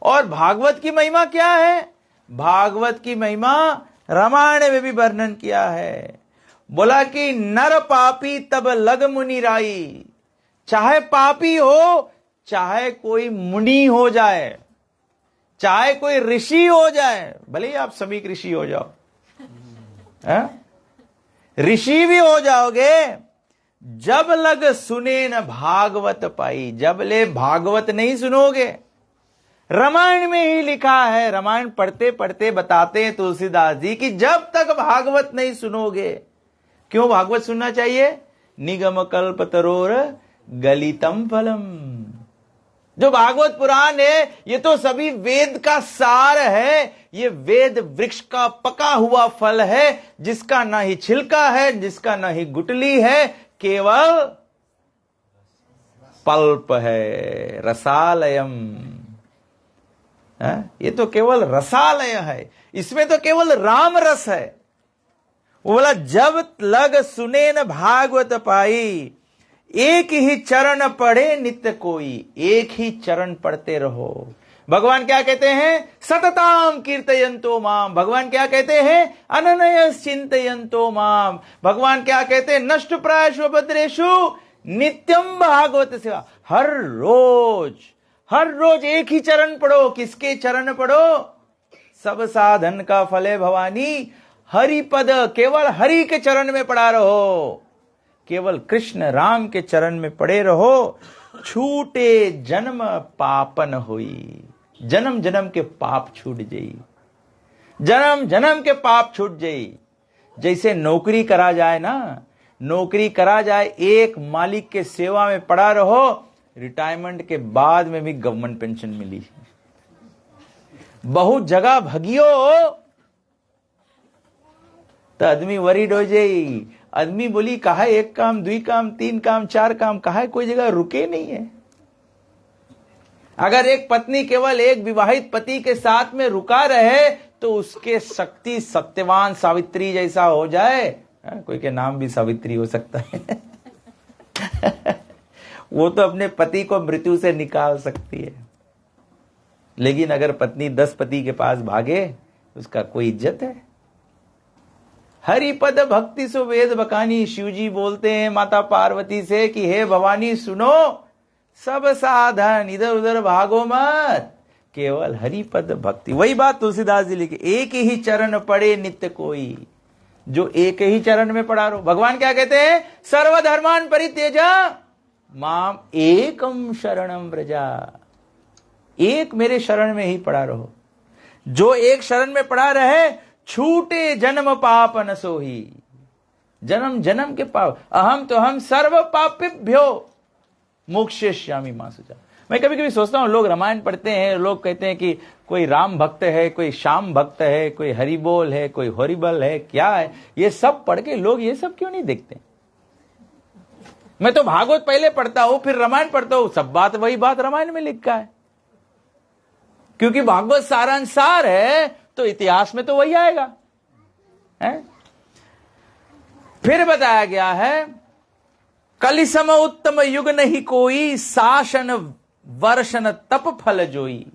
Speaker 1: और भागवत की महिमा क्या है? भागवत की महिमा रामायण में भी वर्णन किया है। बोला कि नर पापी तब लग मुनि राई। चाहे पापी हो, चाहे कोई मुनि हो जाए, चाहे कोई ऋषि हो जाए, भले ही आप सभी ऋषि हो जाओ, ऋषि भी हो जाओगे, जब लग सुने न भागवत पाई। जब ले भागवत नहीं सुनोगे। रामायण में ही लिखा है, रामायण पढ़ते पढ़ते बताते हैं तुलसीदास जी कि जब तक भागवत नहीं सुनोगे। क्यों भागवत सुनना चाहिए? निगम कल्प तरोर गलितम फलम। जो भागवत पुराण है ये तो सभी वेद का सार है। ये वेद वृक्ष का पका हुआ फल है, जिसका ना ही छिलका है, जिसका ना ही गुटली है, केवल पल्प है, रसालयम। ये तो केवल रसालय है, इसमें तो केवल राम रस है। वो बोला जब लग सुने न भागवत पाई, एक ही चरण पढ़े नित्य कोई। एक ही चरण पढ़ते रहो। भगवान क्या कहते हैं? सतताम कीर्तयन्तो माम। भगवान क्या कहते हैं? अनन्यस चिंतयन्तो माम। भगवान क्या कहते हैं? नष्ट प्रायशु भद्रेशु नित्यम भागवत सेवा। हर रोज एक ही चरण पढ़ो। किसके चरण पढ़ो? सब साधन का फल है भवानी हरि पद। केवल हरि के चरण में पड़ा रहो, केवल कृष्ण राम के चरण में पड़े रहो। छूटे जन्म पापन होई। जन्म जन्म के पाप छूट जाई, जन्म जन्म के पाप छूट जाई। जैसे नौकरी करा जाए ना, नौकरी करा जाए, एक मालिक के सेवा में पड़ा रहो, रिटायरमेंट के बाद में भी गवर्नमेंट पेंशन मिली। बहुत जगह भगियो तो आदमी वरीड हो जाई। आदमी बोली कहा एक काम, दुई काम, तीन काम, चार काम, कहा कोई जगह रुके नहीं है। अगर एक पत्नी केवल एक विवाहित पति के साथ में रुका रहे तो उसके शक्ति सत्यवान सावित्री जैसा हो जाए। कोई के नाम भी सावित्री हो सकता है वो तो अपने पति को मृत्यु से निकाल सकती है। लेकिन अगर पत्नी 10 पति के पास भागे, उसका कोई इज्जत है? हरिपद भक्ति सो वेद बकानी। शिवजी बोलते हैं माता पार्वती से कि हे भवानी सुनो, सब साधन इधर उधर भागो मत, केवल हरिपद भक्ति। वही बात तुलसीदास जी लिखे, एक ही चरण पड़े नित्य कोई। जो एक ही चरण में पड़ा रहो। भगवान क्या कहते हैं? सर्वधर्मान परित्यजा माम एकम शरणम व्रजा। एक मेरे शरण में ही पड़ा रहो। जो एक शरण में पड़ा रहे, छूटे जन्म पाप न सोही। जन्म जन्म के पाप, अहम तो हम सर्व पापिभ्यो मोक्षयिष्यामि मा शुचा। मैं कभी कभी सोचता हूं, लोग रामायण पढ़ते हैं, लोग कहते हैं कि कोई राम भक्त है, कोई श्याम भक्त है, कोई हरिबोल है, कोई हरिबल है, क्या है ये सब पढ़ के लोग ये सब क्यों नहीं देखते? मैं तो भागवत पहले पढ़ता हूं, फिर रामायण पढ़ता हूं, सब बात वही बात रामायण में लिखा है। क्योंकि भागवत सारांसार है तो इतिहास में तो वही आएगा है? फिर बताया गया है, कलिसम उत्तम युग नहीं कोई, शासन वर्षन तप फल जोई।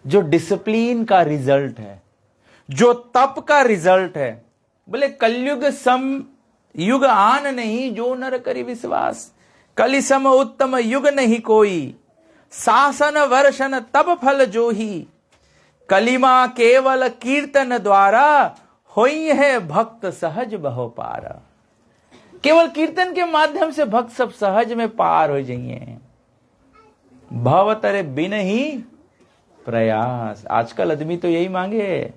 Speaker 1: जो डिसिप्लिन का रिजल्ट है, जो तप का रिजल्ट है, बोले कलयुग सम युग आन नहीं, जो नर करी विश्वास। कलिसम उत्तम युग नहीं कोई, शासन वर्षन तप फल जोही। कलिमा केवल कीर्तन द्वारा, होई है भक्त सहज बहो पारा। केवल कीर्तन के माध्यम से भक्त सब सहज में पार हो जाइए। भव तरे बिन ही प्रयास। आजकल आदमी तो यही मांगे है,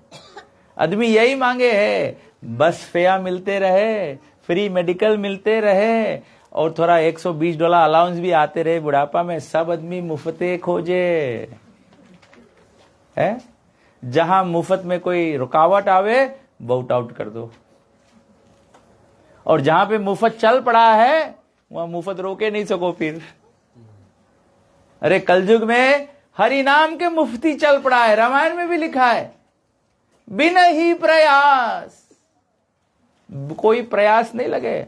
Speaker 1: आदमी यही मांगे है, बस फेयर मिलते रहे, फ्री मेडिकल मिलते रहे, और थोड़ा $120 अलाउंस भी आते रहे बुढ़ापा में। सब आदमी मुफ्ते खोजे है। जहां मुफ्त में कोई रुकावट आवे, वोट आउट कर दो। और जहां पे मुफ्त चल पड़ा है, वहां मुफ्त रोके नहीं सको फिर। अरे कलयुग में हरि नाम के मुफ्ती चल पड़ा है, रामायण में भी लिखा है, बिना ही प्रयास। कोई प्रयास नहीं लगे,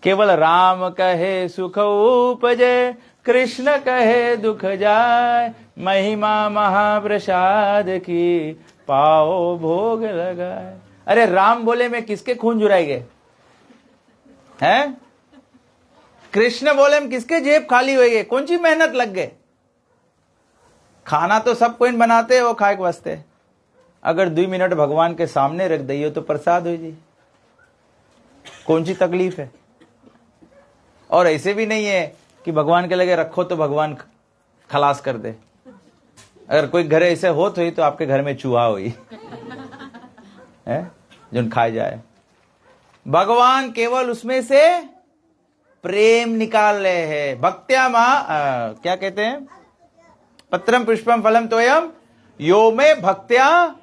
Speaker 1: केवल राम कहे सुख उपजे, कृष्ण कहे दुख जाय। महिमा महाप्रसाद की, पाओ भोग लगाए। अरे राम बोले मैं किसके खून जुराएंगे हैं? कृष्ण बोले हम किसके जेब खाली होएगे? कौन सी मेहनत लग गए? खाना तो सब कोई बनाते हो खाए के वास्ते। अगर 2 मिनट भगवान के सामने रख दियो तो प्रसाद हो जी। कौन सी तकलीफ है? और ऐसे भी नहीं है कि भगवान के लगे रखो तो भगवान खलास कर दे। अगर कोई घर ऐसे हो तो आपके घर में चूहा हुई है जो खाए जाए। भगवान केवल उसमें से प्रेम निकाल रहे हैं। भक्त्या क्या कहते हैं? पत्रम पुष्पम फलम तोयम यो में भक्त्या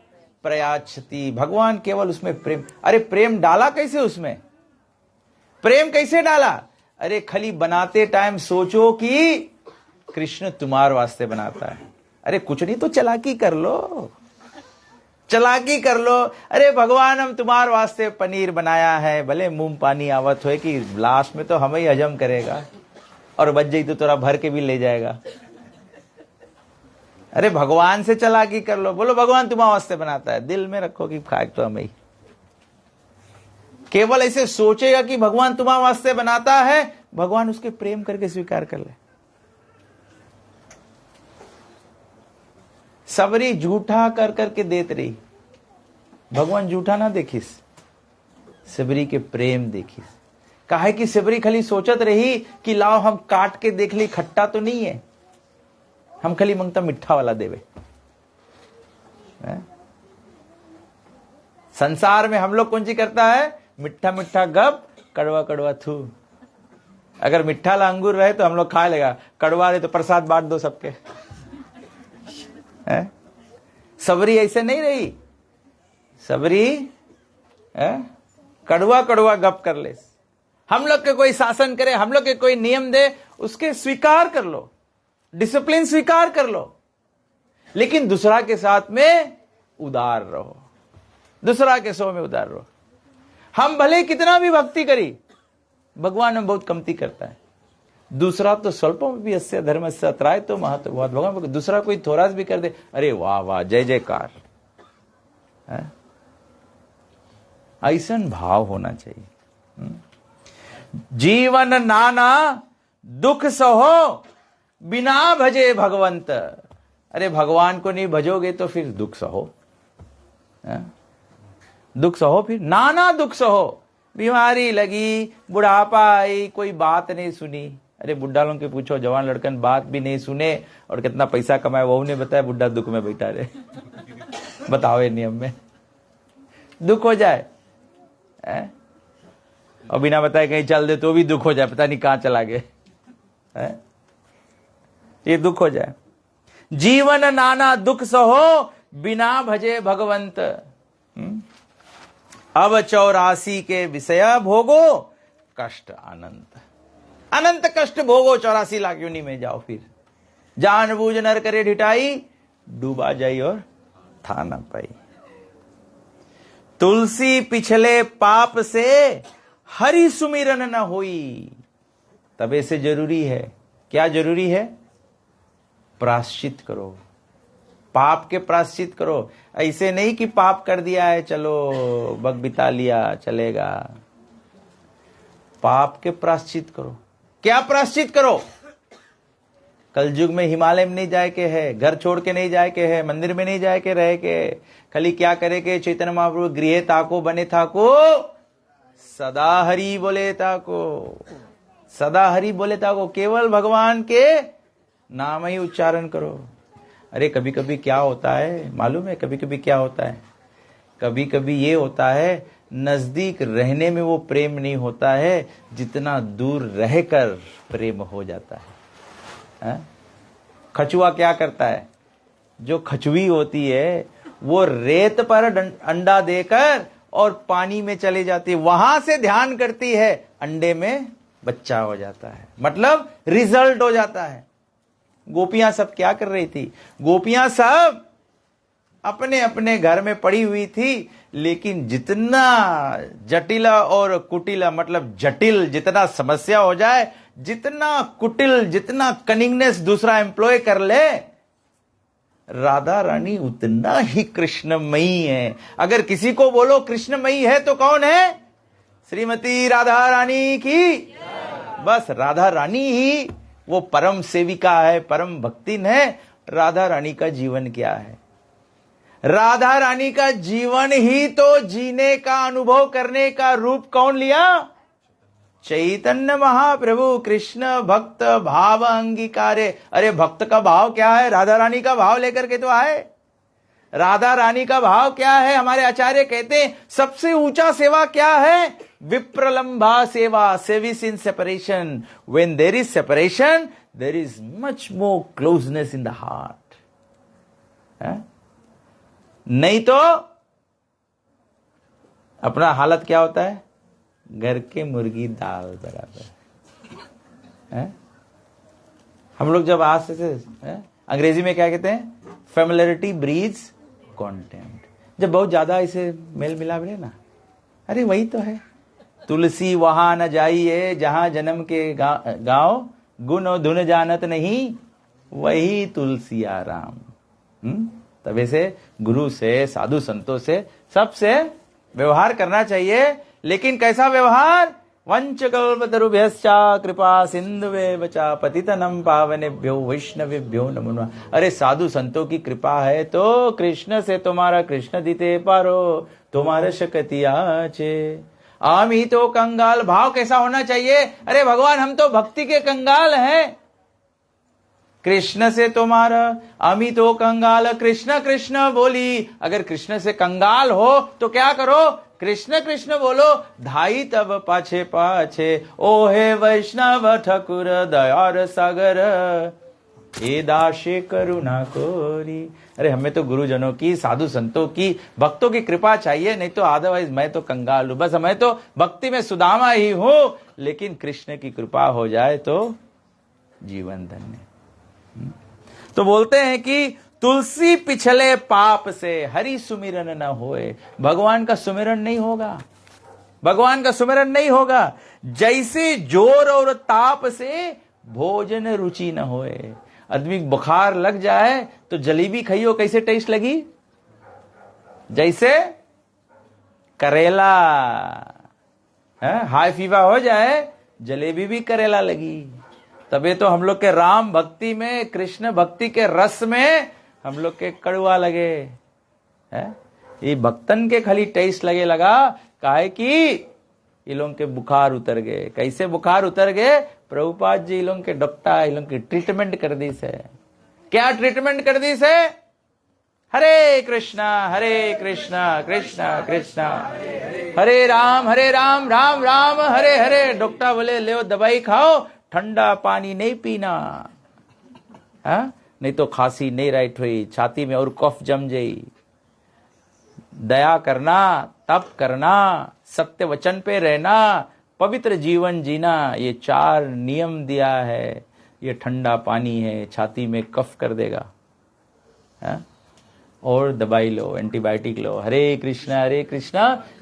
Speaker 1: प्रयाच्छति। भगवान केवल उसमें प्रेम। अरे प्रेम डाला कैसे उसमें? प्रेम कैसे डाला? अरे खाली बनाते टाइम सोचो कि कृष्ण तुम्हारे वास्ते बनाता है। अरे कुछ नहीं तो चलाकी कर लो, चलाकी कर लो। अरे भगवान हम तुम्हारे वास्ते पनीर बनाया है, भले मुंह पानी आवत हो कि लास्ट में तो हम ही हजम करेगा, और बच जाई तो थोड़ा भर के भी ले जाएगा। अरे भगवान से चलाकी कर लो, बोलो भगवान तुम्हारे वास्ते बनाता है, दिल में रखो कि खाए तो हम ही। केवल ऐसे सोचेगा कि भगवान तुम्हारे वास्ते बनाता है, भगवान उसके प्रेम करके स्वीकार कर ले। सबरी झूठा कर करके देत रही, भगवान झूठा ना देखिस, सबरी के प्रेम देखिस। काहे कि सिबरी खाली सोचत रही कि लाओ हम काट के देख ली खट्टा तो नहीं है, हम खाली मंगता मिठा वाला देवे। संसार में हम लोग कौन सी करता है, मिठा मिठा गप, कड़वा कड़वा थू। अगर मिठा ला अंगूर रहे तो हम लोग खा लेगा, कड़वा रहे तो प्रसाद बांट दो सबके। सबरी ऐसे नहीं रही, सबरी कड़वा कड़वा गप कर ले। हम लोग के कोई शासन करे, हम लोग के कोई नियम दे, उसके स्वीकार कर लो, डिसिप्लिन स्वीकार कर लो, लेकिन दूसरा के साथ में उदार रहो, दूसरा के सो में उदार रहो। हम भले कितना भी भक्ति करी, भगवान में बहुत कमती करता है। दूसरा तो स्वल्पम भी अस्य धर्म से अत्राय तो महत्व बहुत, भगवान दूसरा कोई थोड़ा भी कर दे, अरे वाह वाह जय जयकार। ऐसा भाव होना चाहिए। जीवन नाना दुख सहो बिना भजे भगवंत। अरे भगवान को नहीं भजोगे तो फिर दुख सहो, दुख सहो, फिर नाना दुख सहो। बीमारी लगी, बुढ़ापा आई, कोई बात नहीं सुनी। अरे बुढ़ा लोग के पूछो, जवान लड़कन बात भी नहीं सुने और कितना पैसा कमाए वो ने बताया, बुढ़ा दुख में बैठा रहे। बताओ ये नियम में दुख हो जाए, और बिना बताए कहीं चल दे तो भी दुख हो जाए, पता नहीं कहां चला गए, ये दुख हो जाए। जीवन नाना दुख सहो बिना भजे भगवंत। अब 84 के विषय भोगो कष्ट अनंत, अनंत कष्ट भोगो। 84 लाख योनि में जाओ, फिर जान बूझ नर करे ढिठाई, डूबा जाई और था न पाई। तुलसी पिछले पाप से हरि सुमिरन न होई। तब ऐसे जरूरी है, क्या जरूरी है, प्रायश्चित करो, पाप के प्रायश्चित करो। ऐसे नहीं कि पाप कर दिया है चलो वक्त बिता लिया चलेगा, पाप के प्रायश्चित करो। क्या प्रायश्चित करो, कलयुग में हिमालय में नहीं जाए के है, घर छोड़ के नहीं जाए के है, मंदिर में नहीं जाए के रहे के, खाली क्या करे के, चैतन्य महाप्रभु गृह ताको बने थाको, सदा हरि बोले ताको, सदा हरि बोले ताको, केवल भगवान के नाम ही उच्चारण करो। अरे कभी कभी क्या होता है मालूम है, कभी कभी क्या होता है, कभी कभी ये होता है नजदीक रहने में वो प्रेम नहीं होता है जितना दूर रहकर प्रेम हो जाता है। खचुआ क्या करता है, जो खचुई होती है वो रेत पर अंडा देकर और पानी में चले जाती है, वहां से ध्यान करती है, अंडे में बच्चा हो जाता है, मतलब रिजल्ट हो जाता है। गोपियां सब क्या कर रही थी, गोपियां सब अपने अपने घर में पड़ी हुई थी, लेकिन जितना जटिला और कुटिला, मतलब जटिल जितना समस्या हो जाए, जितना कुटिल, जितना कनिंगनेस दूसरा एम्प्लॉय कर ले, राधा रानी उतना ही कृष्णमयी है। अगर किसी को बोलो कृष्णमयी है तो कौन है, श्रीमती राधा रानी की, बस राधा रानी ही वो परम सेविका है, परम भक्तिन है। राधा रानी का जीवन क्या है, राधा रानी का जीवन ही तो जीने का, अनुभव करने का रूप कौन लिया, चैतन्य महाप्रभु कृष्ण भक्त भाव अंगीकारे। अरे भक्त का भाव क्या है, राधा रानी का भाव लेकर के तो आए। राधा रानी का भाव क्या है, हमारे आचार्य कहते हैं सबसे ऊंचा सेवा क्या है, vipralambha seva, service in separation. When there is separation there is much more closeness in the heart. नहीं तो अपना हालत क्या होता है, घर के मुर्गी दाल बराबर। हम लोग जब आज से अंग्रेजी में क्या कहते हैं, फेमिलियरिटी ब्रीड्स कॉन्टेम्प्ट। जब बहुत ज्यादा इसे मेल मिलाप रहे ना, अरे वही तो है, तुलसी वहां न जाइए जहां जन्म के गांव, गुण और धुन जानत नहीं वही तुलसी आराम। तब ऐसे गुरु से, साधु संतों से, सबसे व्यवहार करना चाहिए, लेकिन कैसा व्यवहार, वंचकल्पतरुभ्यश्चा कृपा सिंधुवे चा पतितनम पावनेभ्यो वैष्णवेभ्यो नमो नमः। अरे साधु संतों की कृपा है तो कृष्ण से तुम्हारा कृष्ण दीते पारो, तुम्हारा शकतियाचे। आमी तो कंगाल, भाव कैसा होना चाहिए? अरे भगवान हम तो भक्ति के कंगाल हैं, कृष्ण से तुम्हारा आमी तो कंगाल, कृष्ण कृष्ण बोली। अगर कृष्ण से कंगाल हो तो क्या करो? कृष्ण कृष्ण बोलो, धाई तब पाछे पाछे, ओहे वैष्णव ठकुर दयार सागर, ए दाशे करुणा कोरी। अरे हमें तो गुरुजनों की, साधु संतों की, भक्तों की कृपा चाहिए, नहीं तो अदरवाइज मैं तो कंगाल हूं। बस मैं तो भक्ति में सुदामा ही हूं, लेकिन कृष्ण की कृपा हो जाए तो जीवन धन्य। तो बोलते हैं कि तुलसी पिछले पाप से हरि सुमिरन न होए। भगवान का सुमिरन नहीं होगा, भगवान का सुमिरन नहीं होगा। जैसे जोर और ताप से भोजन रुचि न होए। आदमी बुखार लग जाए तो जलेबी खाइयो, कैसे टेस्ट लगी? जैसे करेला। हाई फीवर हो जाए, जलेबी भी करेला लगी। तबे तो हम लोग के राम भक्ति में, कृष्ण भक्ति के रस में हम लोग के कड़वा लगे है। ये भक्तन के खाली टेस्ट लगे लगा, काहे कि ये लोग के बुखार उतर गए। कैसे बुखार उतर गए? प्रभुपाद जी लोग के डॉक्टर ये लोग की ट्रीटमेंट कर दी से। क्या ट्रीटमेंट कर दी से? हरे कृष्णा कृष्णा कृष्णा हरे राम राम राम हरे हरे। डॉक्टर बोले ले दवाई खाओ, ठंडा पानी नहीं पीना, हा? नहीं तो खांसी नहीं राइट हुई, छाती में और कफ जम जाई। दया करना, तप करना, सत्य वचन पे रहना, पवित्र जीवन जीना, ये 4 नियम दिया है। ये ठंडा पानी है, छाती में कफ कर देगा, हा? और दवाई लो, एंटीबायोटिक लो। हरे कृष्णा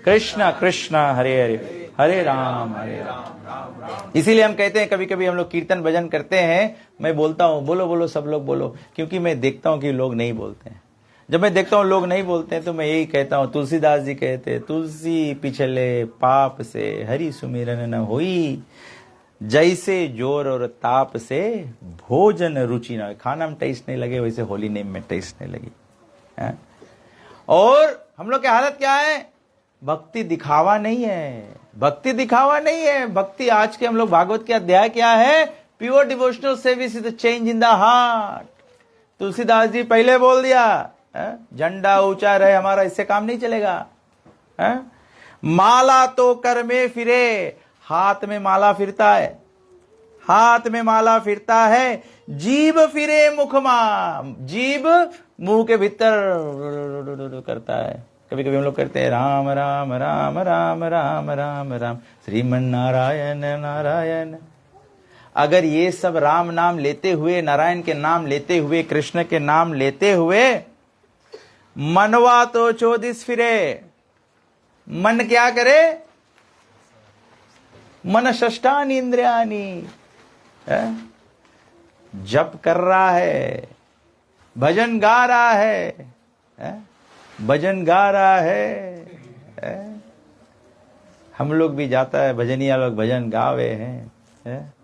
Speaker 1: कृष्णा कृष्णा हरे हरे, हरे राम राम। इसीलिए हम कहते हैं, कभी कभी हम लोग कीर्तन भजन करते हैं, मैं बोलता हूं बोलो बोलो सब लोग बोलो, क्योंकि मैं देखता हूं कि लोग नहीं बोलते हैं। जब मैं देखता हूं लोग नहीं बोलते हैं तो मैं यही कहता हूं, तुलसीदास जी कहते हैं, तुलसी पिछले पाप से हरि सुमिरन न होई, जैसे जोर और ताप से भोजन रुचि न हो। खाना में टेस्ट नहीं लगे, वैसे होली नेम में टेस्ट नहीं लगी है? और हम लोग की हालत क्या है? भक्ति दिखावा नहीं है, भक्ति दिखावा नहीं है। भक्ति आज के हम लोग भागवत के अध्याय क्या है? Pure devotional service is the change in the heart. Tulsidas ji पहले बोल दिया, झंडा ऊंचा रहे हमारा, इससे काम नहीं चलेगा। माला तो कर में फिरे, हाथ में माला फिरता है, हाथ में माला फिरता है, जीभ फिरे मुख मा, जीभ मुंह के भीतर करता है। कभी कभी हम लोग करते हैं राम राम राम राम राम राम राम श्रीमन नारायण नारायण। अगर ये सब राम नाम लेते हुए, नारायण के नाम लेते हुए, कृष्ण के नाम लेते हुए मनवा तो चौदिस फिरे, मन क्या करे? मन षष्ठानि इंद्रियानि, जप कर रहा है, भजन गा रहा है, भजन गा रहा है। हम लोग भी जाता है, भजनिया लोग भजन गावे हैं,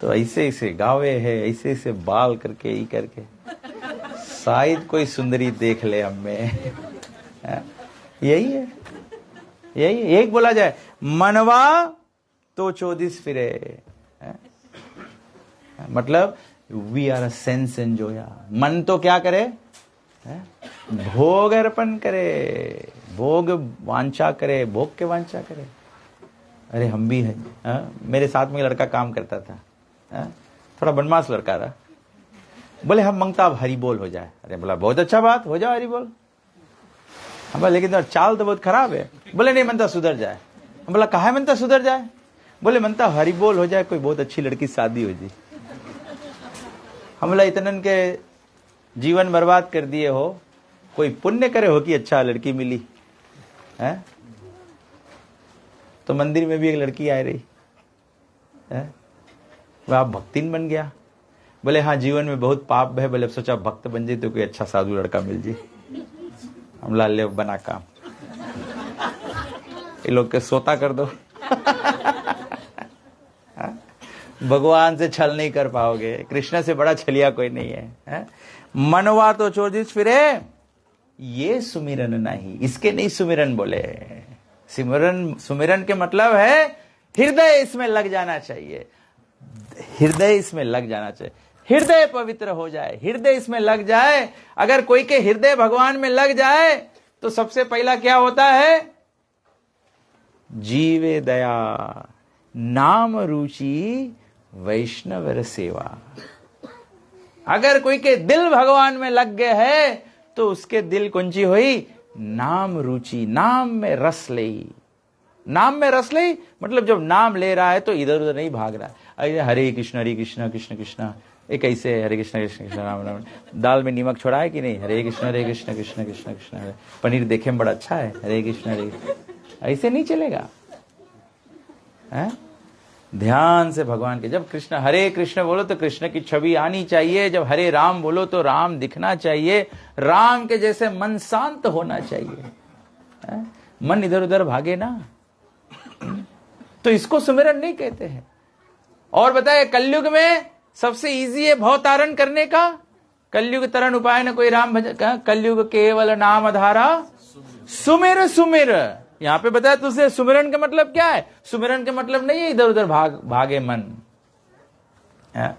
Speaker 1: तो ऐसे ऐसे गावे है, ऐसे ऐसे बाल करके ही करके, शायद कोई सुंदरी देख ले हमें। यही है, यही एक बोला जाए, मनवा तो चौदिस फिरे, मतलब वी आर अ सेंस एंजॉया। मन तो क्या करे? भोग अर्पण करे, भोग वांछा करे, भोग के वांछा करे। अरे हम भी हैं, मेरे साथ में लड़का काम करता था, थोड़ा बदमाश लड़का रहा। बोले हम मंगता अब हरि बोल हो जाए। अरे बोला बहुत अच्छा बात, हो जाओ हरि बोल। हम बोला लेकिन चाल तो बहुत खराब है। बोले नहीं मनता सुधर जाए। हम बोला कहा है मनता सुधर जाए? बोले मनता हरि बोल हो जाए, कोई बहुत अच्छी लड़की शादी हो जाए। हम बोला इतने के जीवन बर्बाद कर दिए हो, कोई पुण्य करे हो कि अच्छा लड़की मिली है? तो मंदिर में भी एक लड़की आ रही है, वह आप भक्तिन बन गया। बोले हाँ जीवन में बहुत पाप है, बोले सोचा भक्त बन जाए तो कोई अच्छा साधु लड़का मिल जाए। हम ला ले बना काम, ये लोग के सोता कर दो। भगवान से छल नहीं कर पाओगे, कृष्ण से बड़ा छलिया कोई नहीं है? मनवा तो चौदिस फिरे, ये सुमिरन नहीं, इसके नहीं सुमिरन बोले। सुमिरन के मतलब है हृदय इसमें लग जाना चाहिए, हृदय इसमें लग जाना चाहिए, हृदय पवित्र हो जाए, हृदय इसमें लग जाए। अगर कोई के हृदय भगवान में लग जाए तो सबसे पहला क्या होता है? जीवे दया, नाम रुचि, वैष्णव सेवा। अगर कोई के दिल भगवान में लग गए है तो उसके दिल कौन सी हुई? नाम रुचि, नाम में रस ले। नाम में रस ले मतलब जब नाम ले रहा है तो इधर उधर नहीं भाग रहा है। हरे कृष्ण कृष्ण कृष्ण, एक ऐसे हरे कृष्ण कृष्ण राम राम। दाल में नमक छोड़ा है कि नहीं? हरे कृष्ण कृष्ण कृष्ण कृष्ण हरे। पनीर देखे में बड़ा अच्छा है, हरे कृष्ण हरे। ऐसे नहीं चलेगा है? ध्यान से भगवान के, जब कृष्ण हरे कृष्ण बोलो तो कृष्ण की छवि आनी चाहिए, जब हरे राम बोलो तो राम दिखना चाहिए, राम के जैसे मन शांत होना चाहिए है? मन इधर उधर भागे ना, तो इसको सुमिरन नहीं कहते हैं। और बताए कलयुग में सबसे इजी है भव तारण करने का। कलयुग तरण उपाय न कोई राम भजन, कलयुग केवल नाम धारा सुमिर सुमिर। यहां पे बताया तुझसे सुमिरन का मतलब क्या है? सुमिरन का मतलब नहीं है इधर उधर भागे मन है?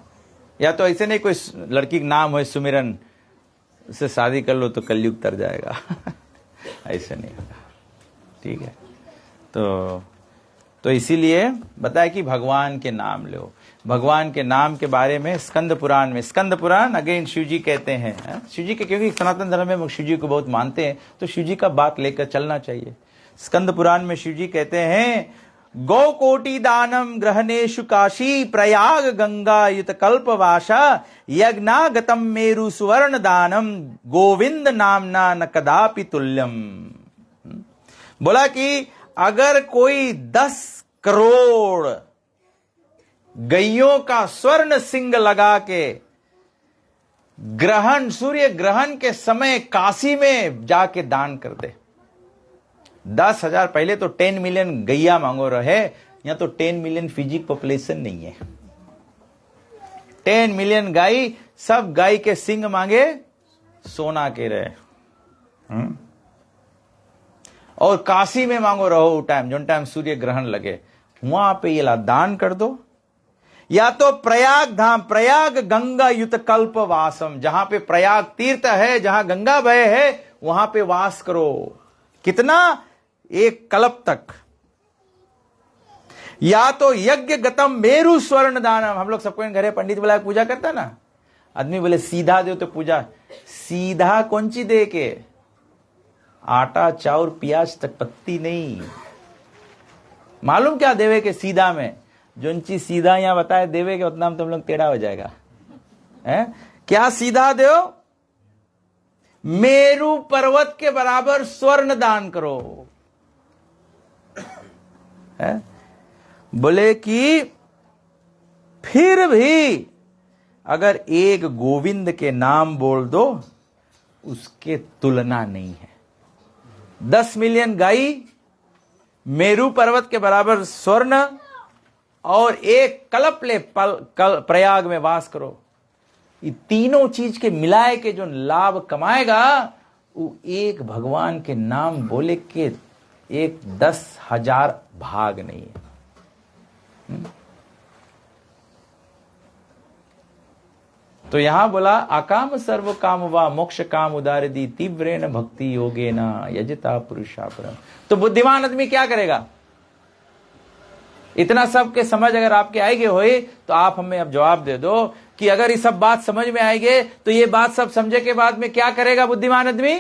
Speaker 1: या तो ऐसे नहीं कोई लड़की का नाम हो सुमिरन, उससे शादी कर लो तो कलयुग तर जाएगा ऐसे नहीं होगा, ठीक है। तो इसीलिए बताया कि भगवान के नाम लो। भगवान के नाम के बारे में स्कंद पुराण में, स्कंद पुराण अगेन शिव जी कहते हैं, शिव जी के, क्योंकि सनातन धर्म में शिव जी को बहुत मानते हैं तो शिव जी का बात लेकर चलना चाहिए। स्कंद पुराण में शिव जी कहते हैं, गौ कोटि दानम ग्रहणेशु काशी प्रयाग गंगा युत कल्पवासा यज्ञागतम मेरु सुवर्ण दानम गोविंद नामना न कदापि तुल्यम। बोला कि अगर कोई 10 करोड़ गैयों का स्वर्ण सिंग लगा के ग्रहण, सूर्य ग्रहण के समय काशी में जाके दान कर दे, 10,000, पहले तो 10 मिलियन गैया मांगो रहे, यहां तो 10 मिलियन फिजिक पॉपुलेशन नहीं है, 10 मिलियन गाय, सब गाय के सिंग मांगे सोना के रहे। और काशी में मांगो रहो टाइम, जो टाइम सूर्य ग्रहण लगे वहां पे ये ला दान कर दो। या तो प्रयाग धाम, प्रयाग गंगा युत कल्प वासम, जहां पे प्रयाग तीर्थ है, जहां गंगा बहे है, वहां पे वास करो। कितना? 1 कल्प तक। या तो यज्ञ गतम मेरु स्वर्ण दानम, हम लोग सबको घरे पंडित बुला पूजा करता ना, आदमी बोले सीधा दो तो पूजा, सीधा कौन ची दे के? आटा चाउर प्याज तक पत्ती नहीं। मालूम क्या देवे के सीधा में? जो चीज सीधा यहां बताए देवे के उतना में तुम लोग टेढ़ा हो जाएगा है? क्या सीधा दो? मेरु पर्वत के बराबर स्वर्ण दान करो है? बोले कि फिर भी अगर एक गोविंद के नाम बोल दो उसके तुलना नहीं है। 10 मिलियन गाय, मेरु पर्वत के बराबर स्वर्ण, और 1 कल्प ले प्रयाग में वास करो। ये तीनों चीज के मिलाए के जो लाभ कमाएगा वो एक भगवान के नाम बोले के 10,000 भाग नहीं है। तो यहां बोला अकाम सर्व काम वा मोक्ष काम उदार दी तीव्रेण भक्ति योगेन यजता पुरुषा परम। तो बुद्धिमान आदमी क्या करेगा? इतना सब के समझ अगर आपके आएंगे होए तो आप हमें अब जवाब दे दो कि अगर ये सब बात समझ में आएंगे तो ये बात सब समझे के बाद में क्या करेगा बुद्धिमान आदमी?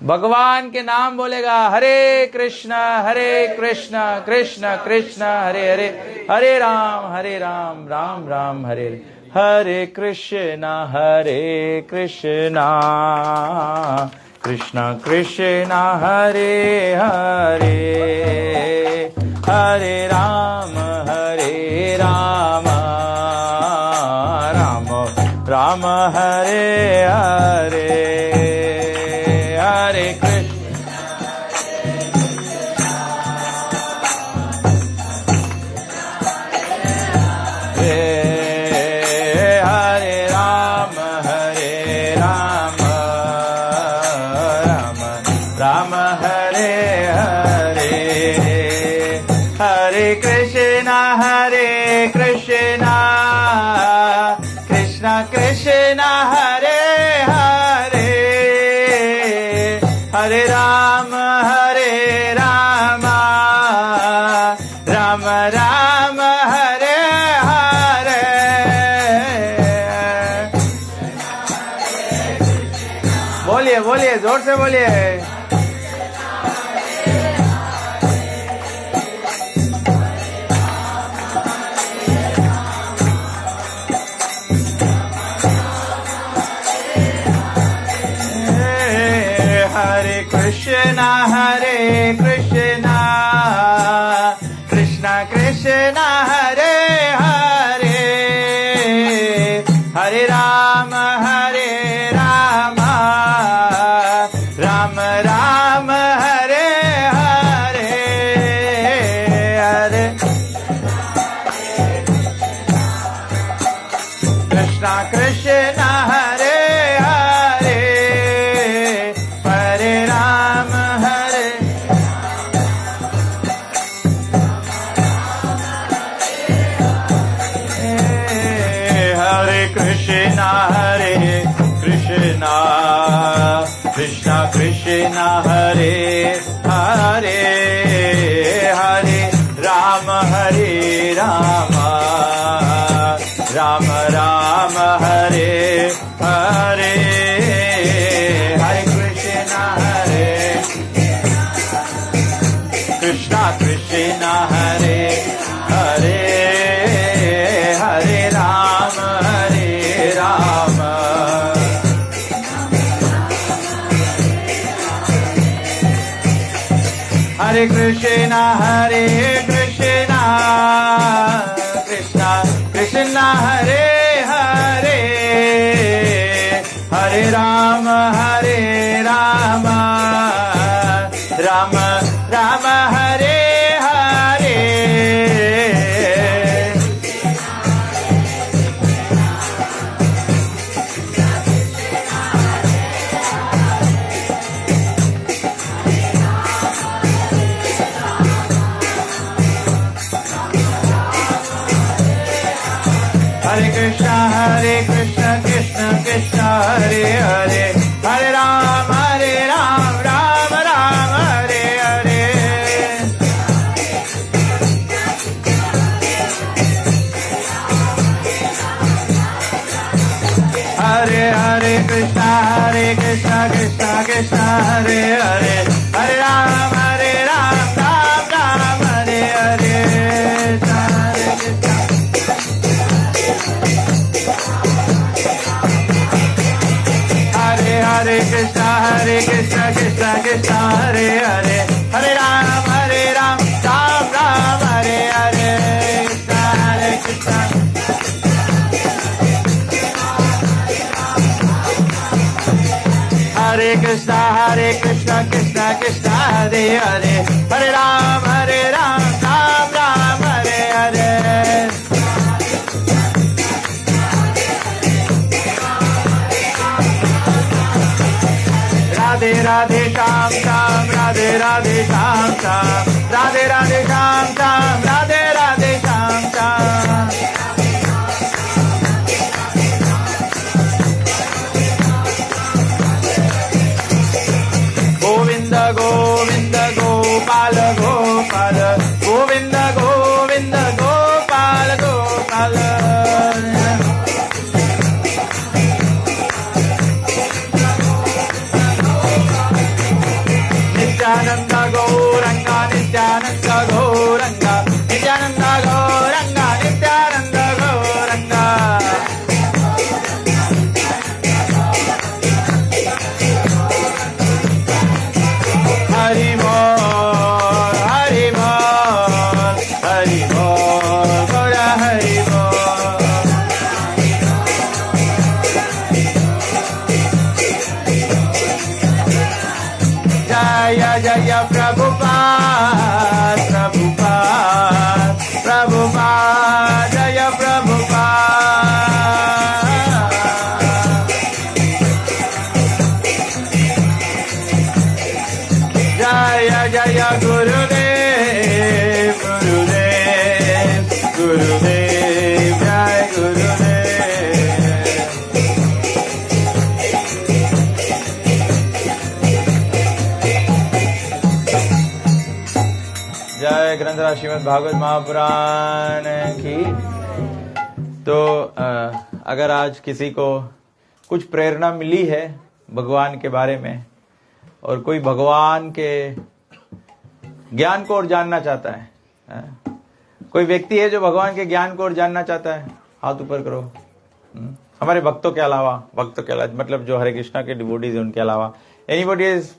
Speaker 1: भगवान के नाम बोलेगा। हरे कृष्ण कृष्ण कृष्ण हरे हरे, हरे राम राम राम हरे हरे, हरे कृष्ण कृष्ण कृष्ण हरे हरे, हरे राम राम राम हरे हरे, हरे कृष्ण हरे राम राम राम हरे बोलिए। हरे कृष्णा कृष्णा कृष्णा हरे हरे, हरे राम राम राम हरे हरे, हरे कृष्णा कृष्णा हरे हरे, हरे राम कृष्णा कृष्णा कृष्णा हरे हरे, हरे राम राम राम हरे हरे, हरे कृष्णा कृष्णा हरे हरे, हरे राम हरे कृष्णा कृष्णा कृष्णा हरे हरे, हरे राम राम राम हरे हरे, हरे कृष्णा कृष्ण कृष्ण हरे हरे, हरे राम राम राम हरे हरे, हरे कृष्णा कृष्ण कृष्ण हरे हरे, हरे राम राम राम हरे हरे, हरे कृष्णा कृष्ण कृष्ण हरे हरे, हरे राम राम राम हरे हरे, हरे कृष्णा कृष्ण कृष्ण हरे हरे, हरे राम राम राम हरे हरे, राधे राधे श्याम राधे राधे श्याम राधे राधे श्याम राधे राधे श्याम गोविंद गोविंद गोपाल गोपाल, गोविंद गोविंद गोपाल गोपाल, नित्यानंद गौरंगा नित्यानंद गौरंगा, नित्यानंद गौरंगा नित्यानंद गौरंगा, हरि बोल हरि बोल हरि बोल गौर हरि बोल, जय जय प्रभुपाद जय प्रभुपाद, जय जय गुरुदेव जय गुरुदेव, जय ग्रंथराज श्रीमद् भागवत महापुराण की। तो अगर आज किसी को कुछ प्रेरणा मिली है भगवान के बारे में, और कोई भगवान के ज्ञान को और जानना चाहता है? कोई व्यक्ति है जो भगवान के ज्ञान को और जानना चाहता है? हाथ ऊपर करो। हमारे भक्तों के अलावा, मतलब जो हरे कृष्णा के डिवोटीज हैं उनके अलावा, anybody has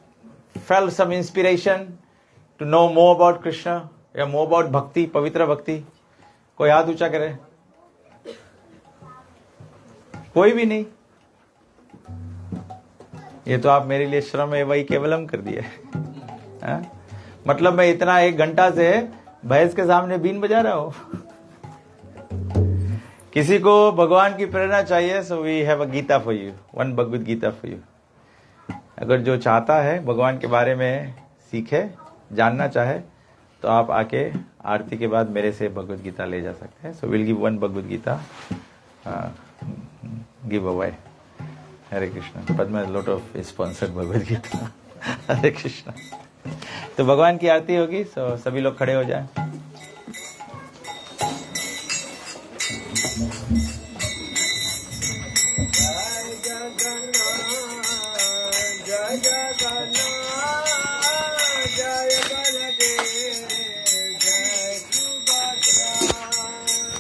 Speaker 1: felt some inspiration to know more about Krishna या मोर अबाउट भक्ति, पवित्र भक्ति? कोई हाथ ऊंचा करे? कोई भी नहीं। ये तो आप मेरे लिए श्रम है वही केवलम कर दिया। मतलब मैं इतना 1 घंटा से भैंस के सामने बीन बजा रहा हूं। किसी को भगवान की प्रेरणा चाहिए, so we have a Gita for you, 1 Bhagavad Gita for you. अगर जो चाहता है भगवान के बारे में सीखे, जानना चाहे, तो आप आके आरती के बाद मेरे से भगवद गीता ले जा सकते हैं। So will give 1 Bhagavad Gita give away. Hare Krishna. Padma lot of sponsored Bhagavad Gita. Hare Krishna. तो भगवान की आरती होगी, सो सभी लोग खड़े हो जाएं।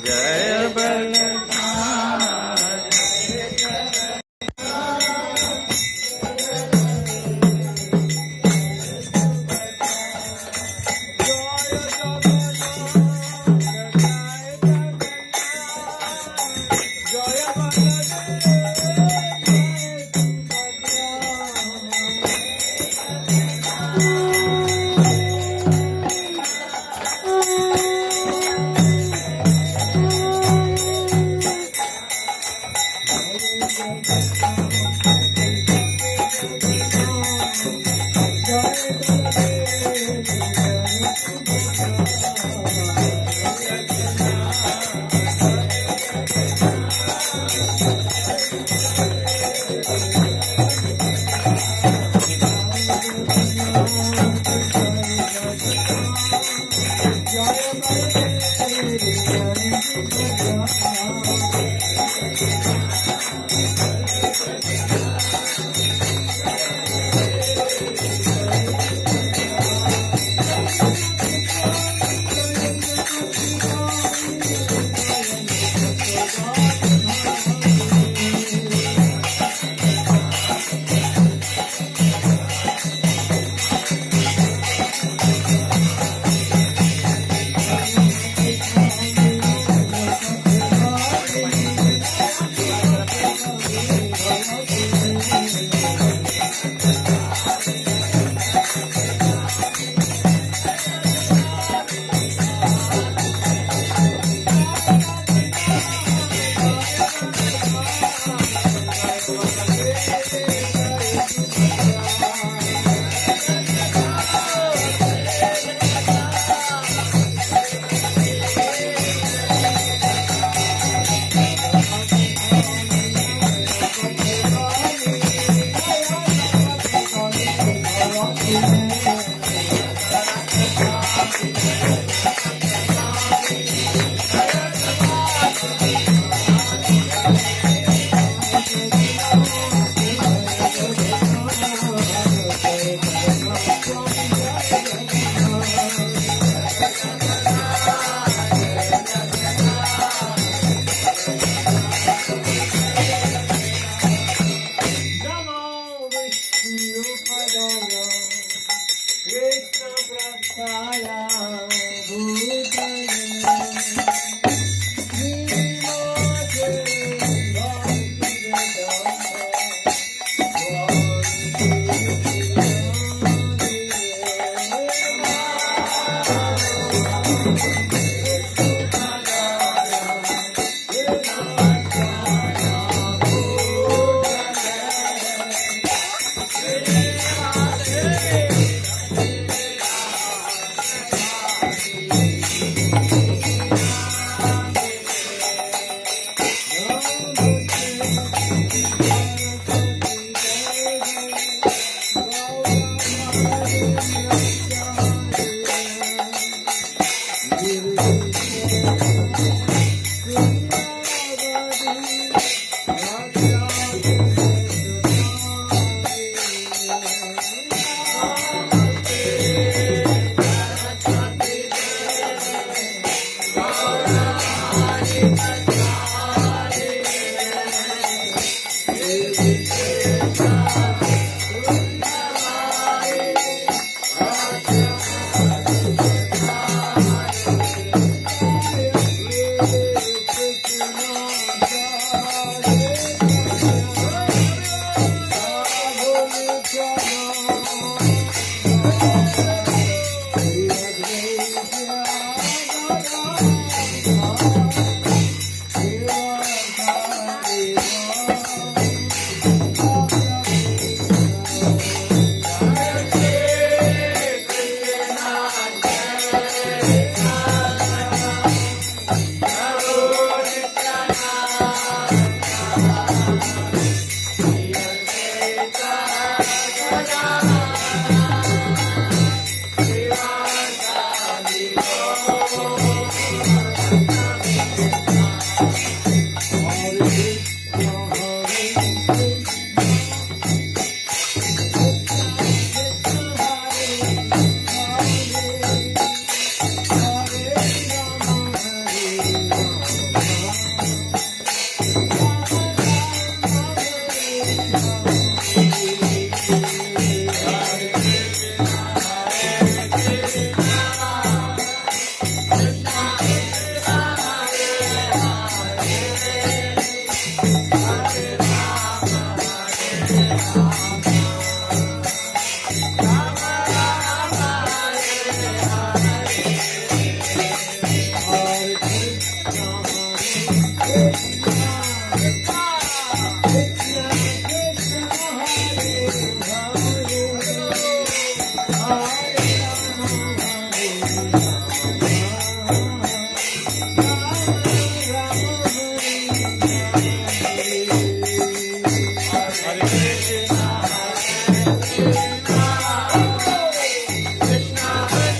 Speaker 1: जय बलराम।
Speaker 3: Hare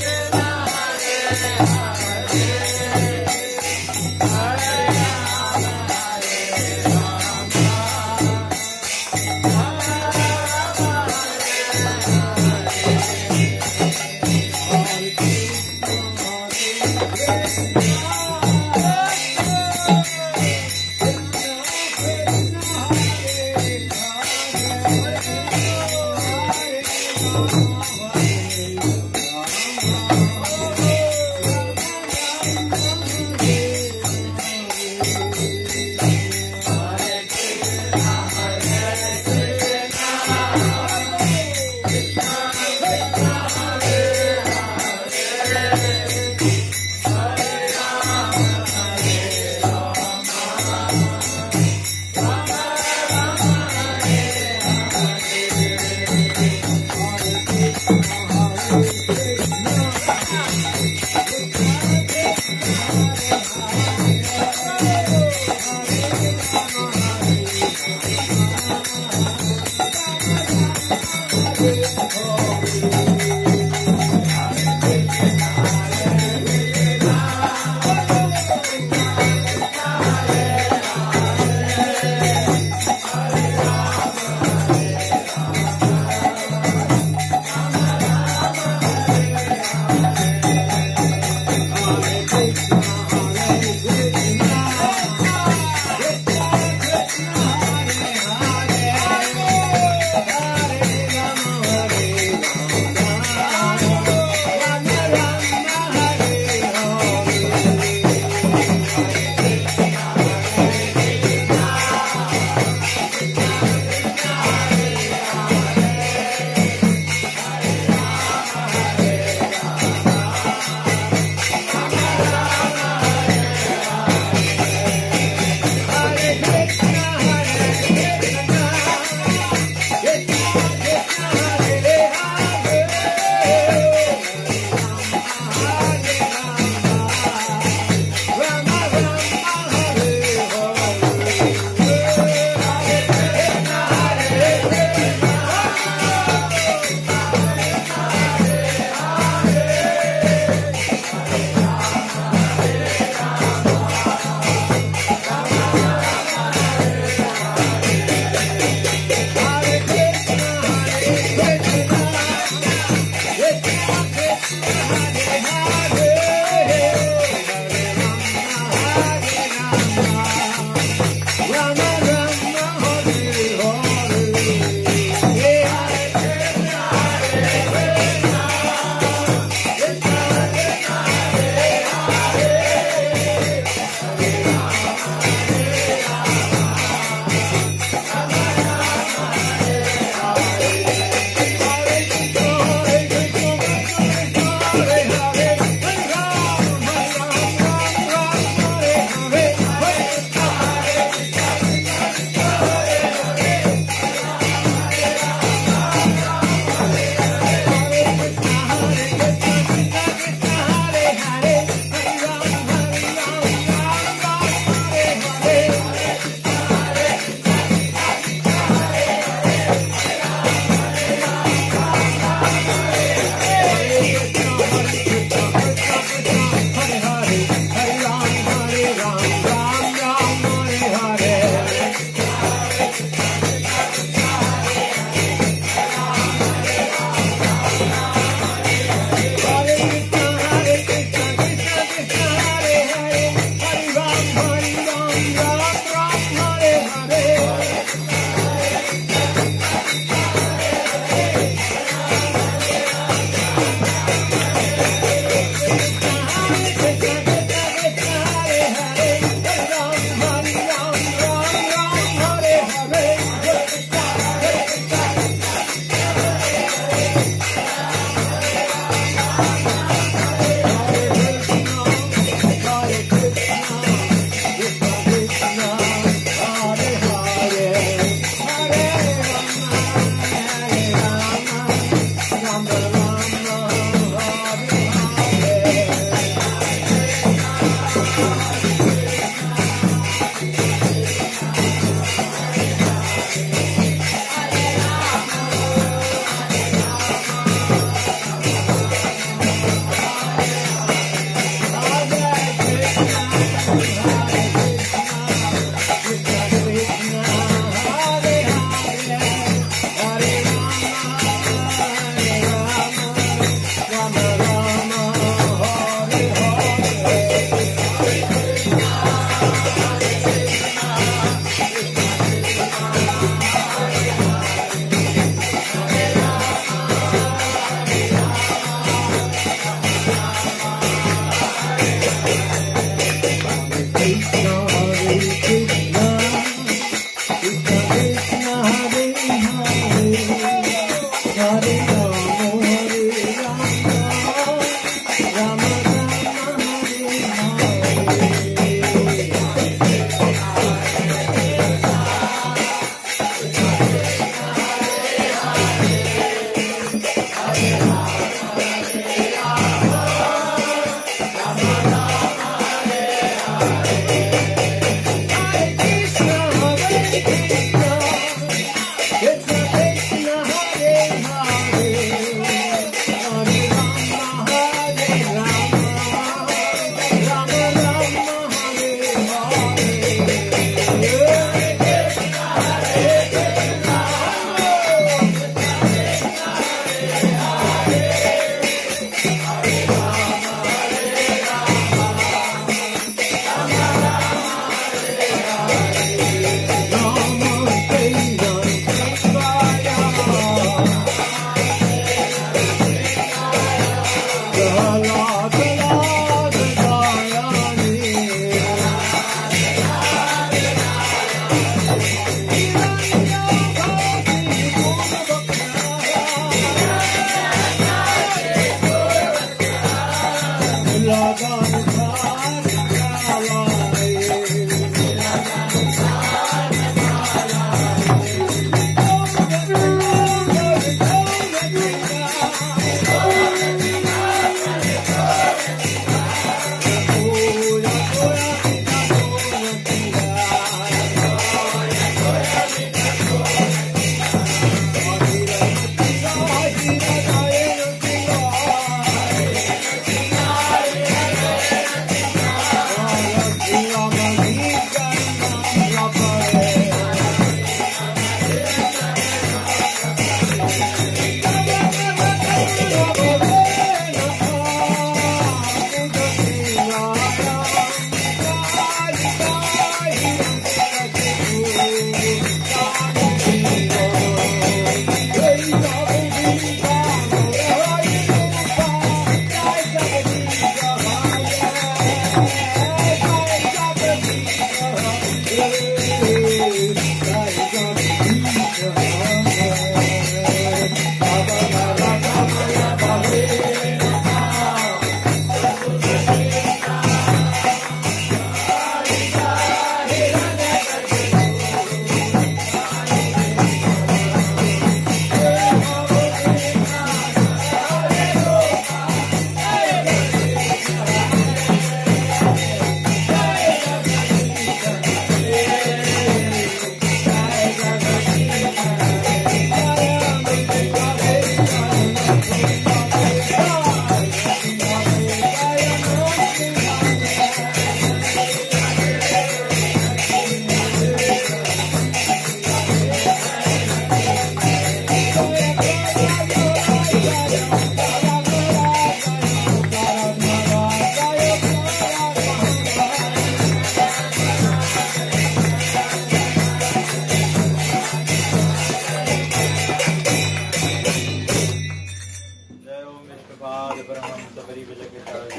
Speaker 1: हरि भजन के साथ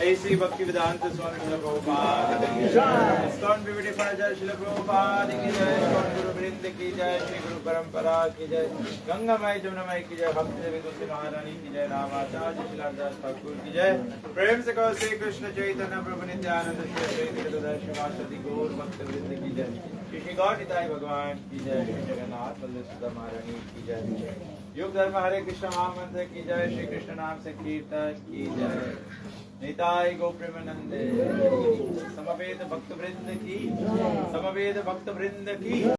Speaker 1: ऐसी भक्ति वेदांत स्वामी शिल प्रभुपाद की जय। इस्कॉन पीवीटी फर्नीचर शिल प्रभुपाद की जय। इस्कॉन गुरु वृंद की जय। श्री गुरु परंपरा की जय। गंगामाई जमुनामाई की जय। भक्त देवी तुलसी महारानी की जय। रामाचार्य शिलादास ठाकुर की जय। प्रेम से कहो श्री कृष्ण चैतन्य प्रभु नित्यानंद श्री अद्वैत शिवासदि गौर भक्त वृंद की जय। श्री गौर निताई भगवान की जय। श्री जगन्नाथ बलदेव सुधा महारानी की जय। युग धर्म हरे कृष्ण महामंत्र की जय। श्री कृष्ण नाम से कीर्तन की जय। निताई गो प्रेमानंदे समवेत भक्त वृंद की। समवेत भक्त वृंद की।